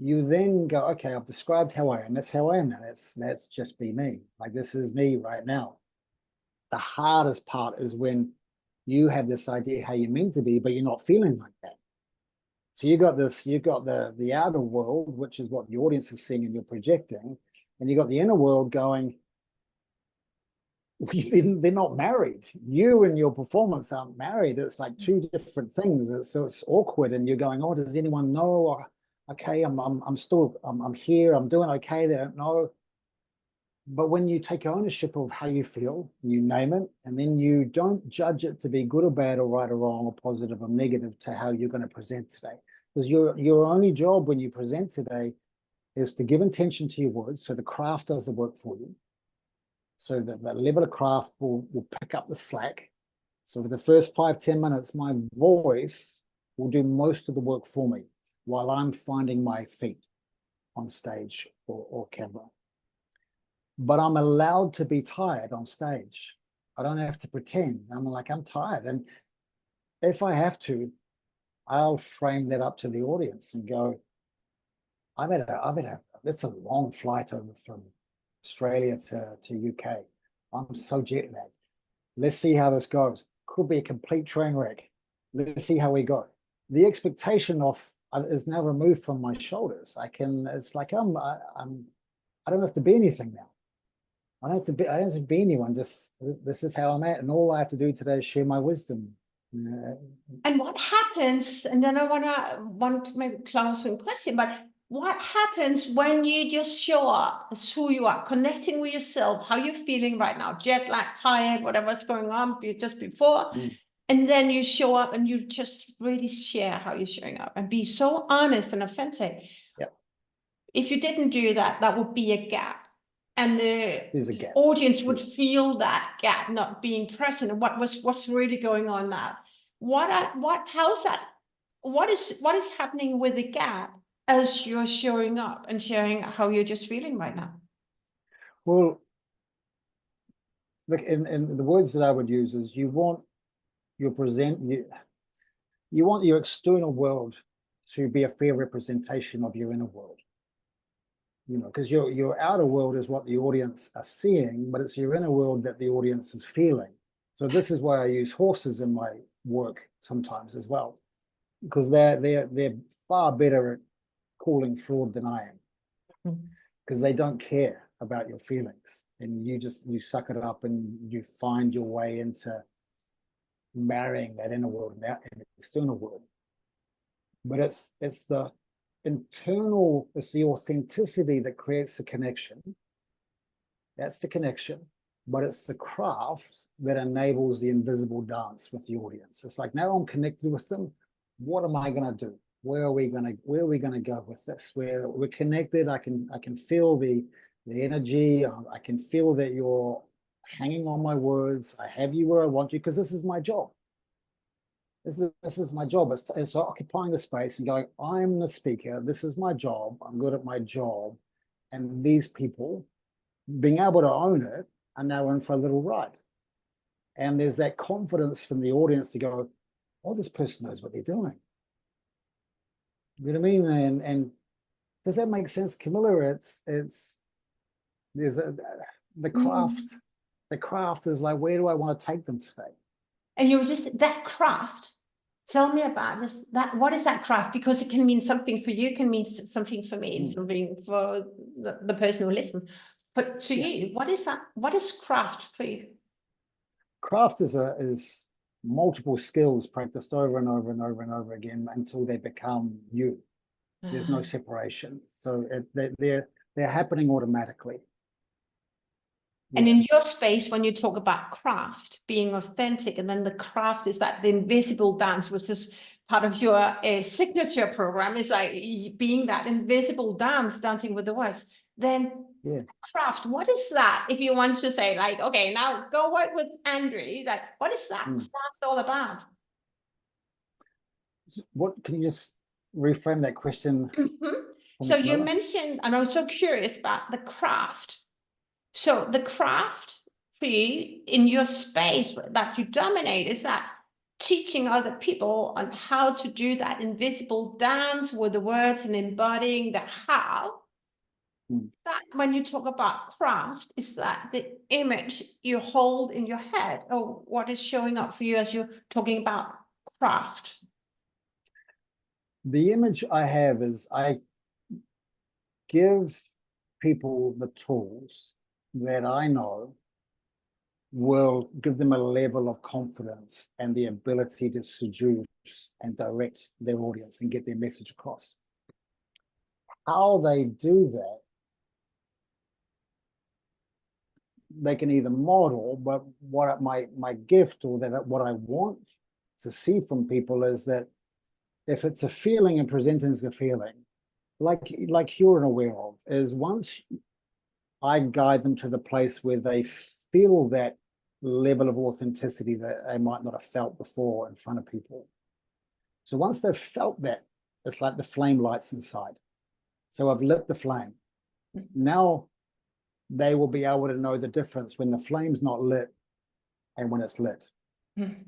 then go, okay, I've described how I am. That's how I am now. That's just be me. Like, this is me right now. The hardest part is when you have this idea how you're meant to be, but you're not feeling like that. So you've got the outer world, which is what the audience is seeing and you're projecting, and you got the inner world going, they're not married. You and your performance aren't married. It's like two different things. So it's awkward, and you're going, oh, does anyone know? Or, okay, I'm still here. I'm doing okay. They don't know. But when you take ownership of how you feel, you name it, and then you don't judge it to be good or bad or right or wrong or positive or negative to how you're going to present today. Because your only job when you present today is to give intention to your words, so the craft does the work for you. So that the level of craft will pick up the slack. So for the first 5-10 minutes, my voice will do most of the work for me while I'm finding my feet on stage or camera. But I'm allowed to be tired on stage. I don't have to pretend. I'm like, I'm tired. And if I have to, I'll frame that up to the audience and go, that's a long flight over from Australia to UK. I'm so jet lagged. Let's see how this goes. Could be a complete train wreck. Let's see how we go. The expectation is now removed from my shoulders. It's like I don't have to be anything now. I don't have to be anyone. This is how I'm at, and all I have to do today is share my wisdom. And what happens? And then I want to maybe close with a question, but what happens when you just show up as who you are, connecting with yourself, how you're feeling right now, jet lag, tired, whatever's going on just before, and then you show up and you just really share how you're showing up and be so honest and authentic. Yep. If you didn't do that, that would be a gap. And There's a the gap. audience would feel that gap not being present. And what's really going on now? What is happening with the gap as you're showing up and sharing how you're just feeling right now? Well, look, in the words that I would use is, you want your external world to be a fair representation of your inner world. You know, because your outer world is what the audience are seeing, but it's your inner world that the audience is feeling. So this is why I use horses in my work sometimes as well, because they're far better at calling fraud than I am, because they don't care about your feelings, and you suck it up and you find your way into marrying that inner world and the external world. But it's the internal, it's the authenticity that creates the connection. That's the connection, but it's the craft that enables the invisible dance with the audience. It's like, now I'm connected with them. What am I going to do? Where are we going to go with this? We're connected. I can feel the energy. I can feel that you're hanging on my words. I have you where I want you, because this is my job. This is my job. It's occupying the space and going, I'm the speaker. This is my job. I'm good at my job. And these people, being able to own it, are now in for a little ride. And there's that confidence from the audience to go, oh, this person knows what they're doing. You know what I mean? And does that make sense, Camilla? The craft. The craft is like, where do I want to take them today? And you were just that craft. Tell me about this. What is that craft? Because it can mean something for you, can mean something for me, and something for the person who listens. But to you, what is that? What is craft for you? Craft is multiple skills practiced over and over and over and over again until they become you. There's no separation. So they're happening automatically. And in your space, when you talk about craft, being authentic, and then the craft is that the invisible dance, which is part of your signature program, is like being that invisible dance, dancing with the words. Then craft, what is that? If you want to say, like, okay, now go work with Andrew, like, what is that craft all about? What, can you just reframe that question? So you mentioned, and I'm so curious about the craft. So the craft for you in your space that you dominate, is that teaching other people on how to do that invisible dance with the words and embodying the how. That when you talk about craft, is that the image you hold in your head, or what is showing up for you as you're talking about craft? The image I have is I give people the tools that I know will give them a level of confidence and the ability to seduce and direct their audience and get their message across. How they do that, they can either model, but what my gift, or that what I want to see from people, is that if it's a feeling and presenting as a feeling, like you're aware of, is once I guide them to the place where they feel that level of authenticity that they might not have felt before in front of people. So once they've felt that, it's like the flame lights inside. So I've lit the flame. Now they will be able to know the difference when the flame's not lit and when it's lit.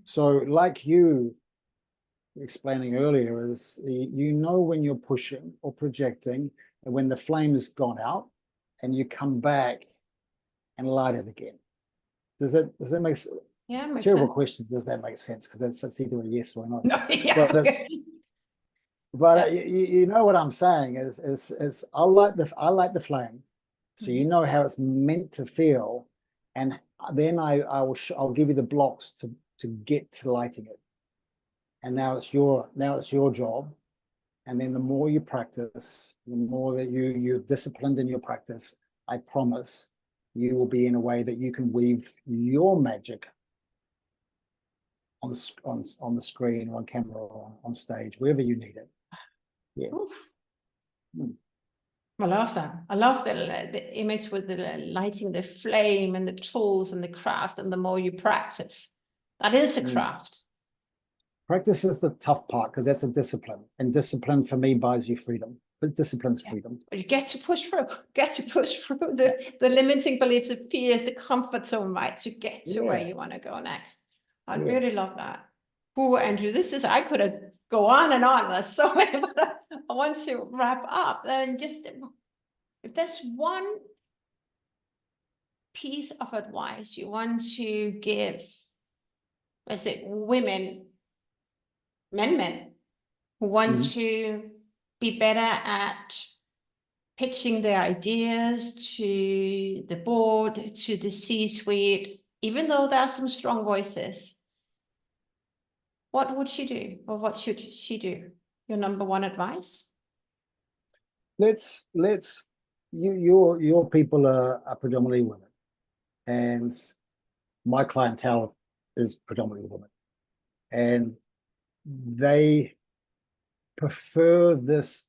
So like you explaining earlier, is you know when you're pushing or projecting, and when the flame has gone out and you come back and light it again. Does that make sense? Yeah, makes terrible sense. Question. Does that make sense? Because that's either a yes or a no. No, yeah. But you know what I'm saying is I like the flame, so you know how it's meant to feel, and then I'll give you the blocks to get to lighting it. And now it's your job. And then the more you practice, the more that you're disciplined in your practice, I promise you will be in a way that you can weave your magic on the screen or on camera or on stage, wherever you need it. Yeah. I love that. I love the image with the lighting the flame and the tools and the craft, and the more you practice, that is the craft. Practice is the tough part, because that's a discipline, and discipline for me buys you freedom. But discipline's freedom. But you get to push through the limiting beliefs of fears, the comfort zone, right, to get to where you want to go next. I really love that. Oh, Andrew, I could have go on and on. There's so many, but I want to wrap up. And just if there's one piece of advice you want to give, let's say women, men who want Mhm. to be better at pitching their ideas to the board, to the C-suite, even though there are some strong voices, what would she do, or what should she do? Your number one advice? Let's your people are predominantly women, and my clientele is predominantly women, and they prefer this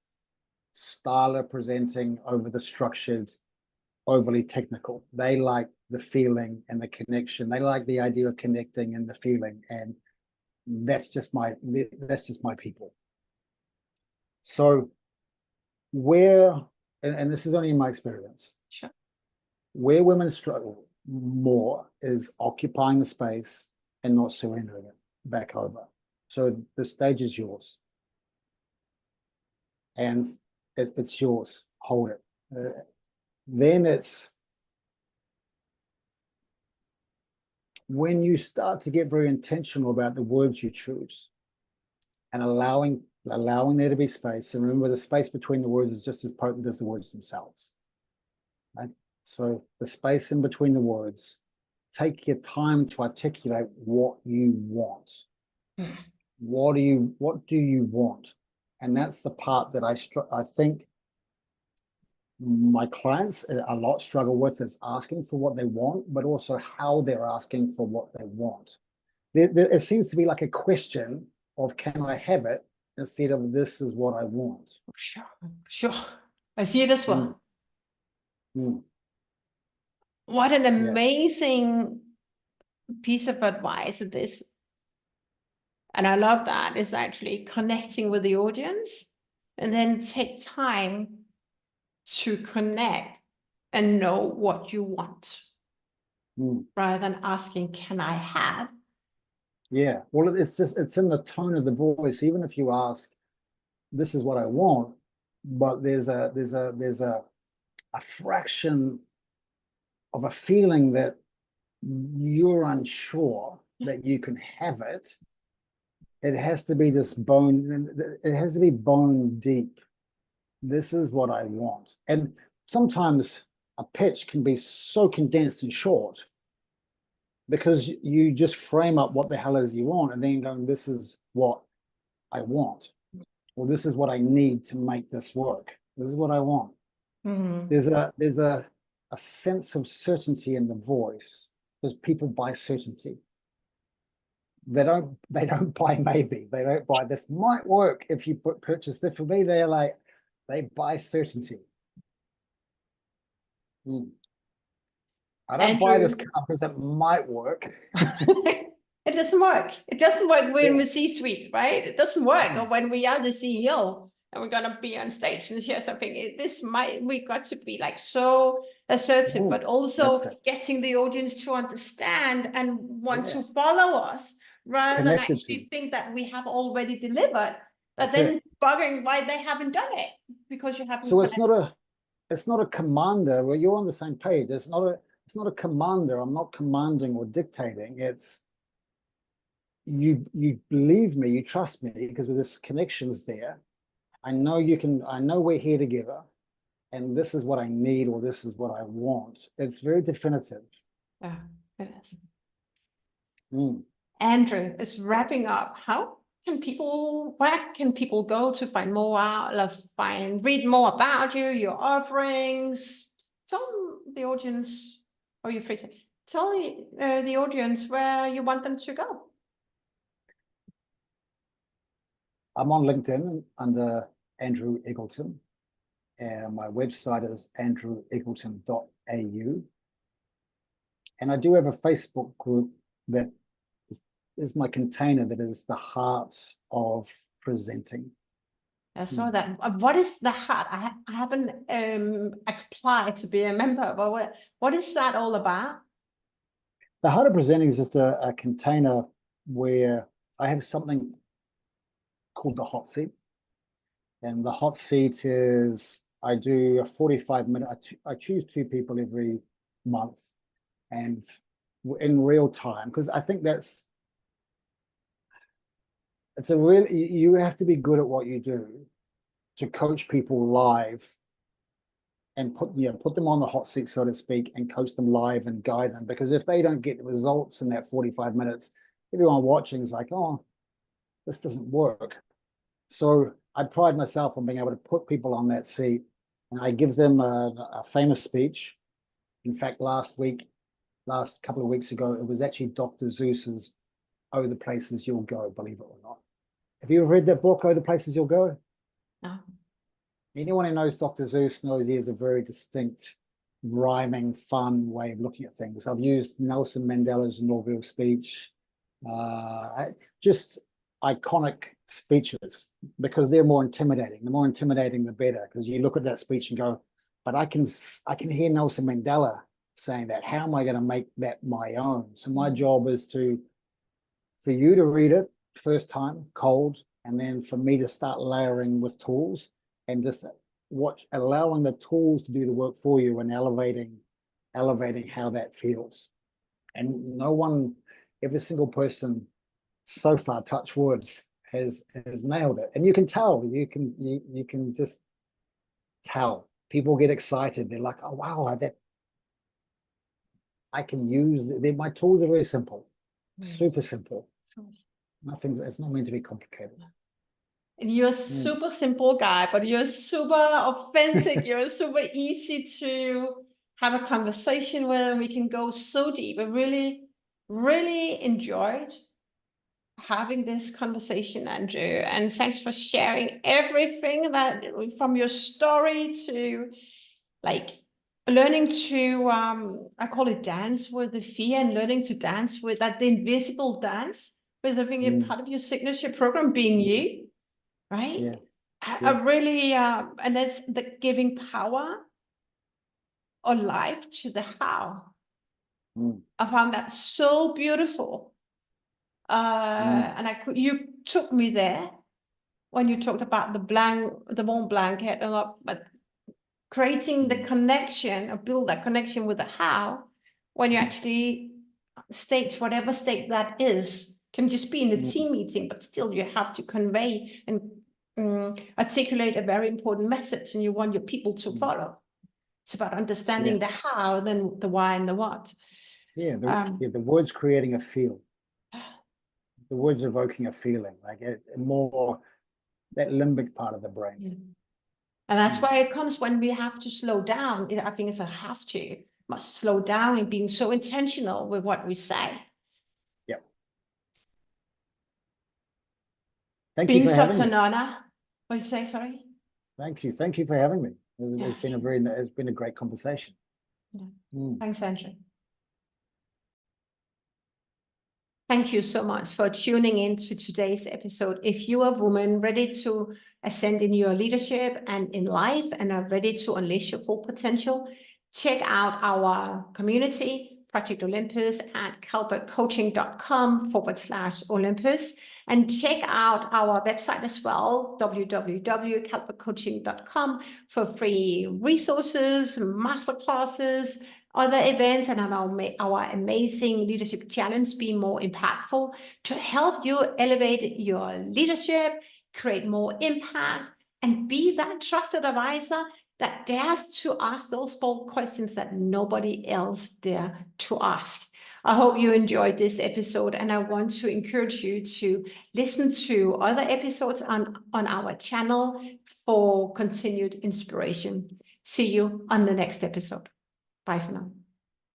style of presenting over the structured, overly technical. They like the feeling and the connection. They like the idea of connecting and the feeling, and that's just my people. So where, and this is only in my experience, Sure. where women struggle more is occupying the space and not surrendering it back over. So the stage is yours, and it's yours. Hold it. Then it's when you start to get very intentional about the words you choose and allowing there to be space. And remember, the space between the words is just as potent as the words themselves. Right? So the space in between the words, take your time to articulate what you want. What do you want? And that's the part that I think my clients a lot struggle with, is asking for what they want, but also how they're asking for what they want. It seems to be like a question of, can I have it, instead of, this is what I want. Sure. I see it as well. Mm. What an amazing piece of advice this. And I love that, is actually connecting with the audience, and then take time to connect and know what you want, rather than asking, can I have? Yeah, well, it's in the tone of the voice. Even if you ask, this is what I want, but there's a fraction of a feeling that you're unsure that you can have it. It has to be this bone, it has to be bone deep. This is what I want. And sometimes a pitch can be so condensed and short because you just frame up what the hell is you want, and then you're going, this is what I want, or this is what I need to make this work. This is what I want. There's a sense of certainty in the voice, because people buy certainty. They don't buy maybe. They don't buy, this might work if you purchase this. For me, they're like, they buy certainty. I don't buy this car because it might work. It doesn't work. It doesn't work when we're C-suite, right? It doesn't work or when we are the CEO and we're gonna be on stage and share something. We got to be like so assertive, but also getting the audience to understand and want to follow us, rather than actually think that we have already delivered, but then bugging why they haven't done it, because you haven't. So it's not a commander. Well, you're on the same page. It's not a commander. I'm not commanding or dictating. It's you believe me, you trust me, because with this connection is there. I know we're here together, and this is what I need, or this is what I want. It's very definitive. Yeah, it is. Andrew, is wrapping up. Where can people go to find more out, read more about you, your offerings? Tell the audience, or you're free to tell the audience where you want them to go. I'm on LinkedIn under Andrew Eggelton, and my website is andreweggelton.au. And I do have a Facebook group that is my container, that is the heart of presenting. I saw that. What is the heart? I haven't applied to be a member, but what is that all about? The heart of presenting is just a container where I have something called the hot seat. And the hot seat is, I do a 45-minute, I choose 2 people every month, and in real time, because I think it's a real, you have to be good at what you do to coach people live and put them on the hot seat, so to speak, and coach them live and guide them. Because if they don't get the results in that 45 minutes, everyone watching is like, oh, this doesn't work. So I pride myself on being able to put people on that seat, and I give them a famous speech. In fact, last couple of weeks ago, it was actually Dr. Seuss's "Oh, the Places You'll Go," believe it or not. Have you ever read that book, "Oh, the Places You'll Go"? No. Anyone who knows Dr. Seuss knows he has a very distinct, rhyming, fun way of looking at things. I've used Nelson Mandela's inaugural speech, just iconic speeches, because they're more intimidating. The more intimidating, the better, because you look at that speech and go, but I can hear Nelson Mandela saying that. How am I going to make that my own? So my job is for you to read it first time, cold, and then for me to start layering with tools, and just allowing the tools to do the work for you, and elevating how that feels. And every single person so far, touch wood, has nailed it. And you can tell, you can just tell. People get excited. They're like, oh wow, that I can use. My tools are very simple, super simple. It's not meant to be complicated. And you're a super simple guy, but you're super authentic. You're super easy to have a conversation with, and we can go so deep. I really, really enjoyed having this conversation, Andrew. And thanks for sharing everything, that from your story to like learning to I call it dance with the fear, and learning to dance with that, the invisible dance, with having a part of your signature program being you, right? Yeah. I really and that's the giving power or life to the how. I found that so beautiful. And you took me there when you talked about the warm blanket, but creating the connection, or build that connection with the how, when you actually state whatever state that is, can just be in the team meeting, but still you have to convey and articulate a very important message, and you want your people to follow. It's about understanding the how, then the why and the what. Yeah, the words creating a feel. The words evoking a feeling, like more that limbic part of the brain. And that's why it comes when we have to slow down. I think it's a have to, must slow down and being so intentional with what we say. Yeah. Thank you for having me. Being such an honor. What did you say? Sorry. Thank you for having me. It's been a great conversation. Thanks, Andrew. Thank you so much for tuning in to today's episode. If you are a woman ready to ascend in your leadership and in life, and are ready to unleash your full potential, check out our community, Project Olympus, at calvertcoaching.com/Olympus. And check out our website as well, www.calvertcoaching.com, for free resources, masterclasses, other events, and our amazing leadership challenge, Be More Impactful, to help you elevate your leadership, create more impact, and be that trusted advisor that dares to ask those bold questions that nobody else dare to ask. I hope you enjoyed this episode, and I want to encourage you to listen to other episodes on our channel for continued inspiration. See you on the next episode. Bye for now.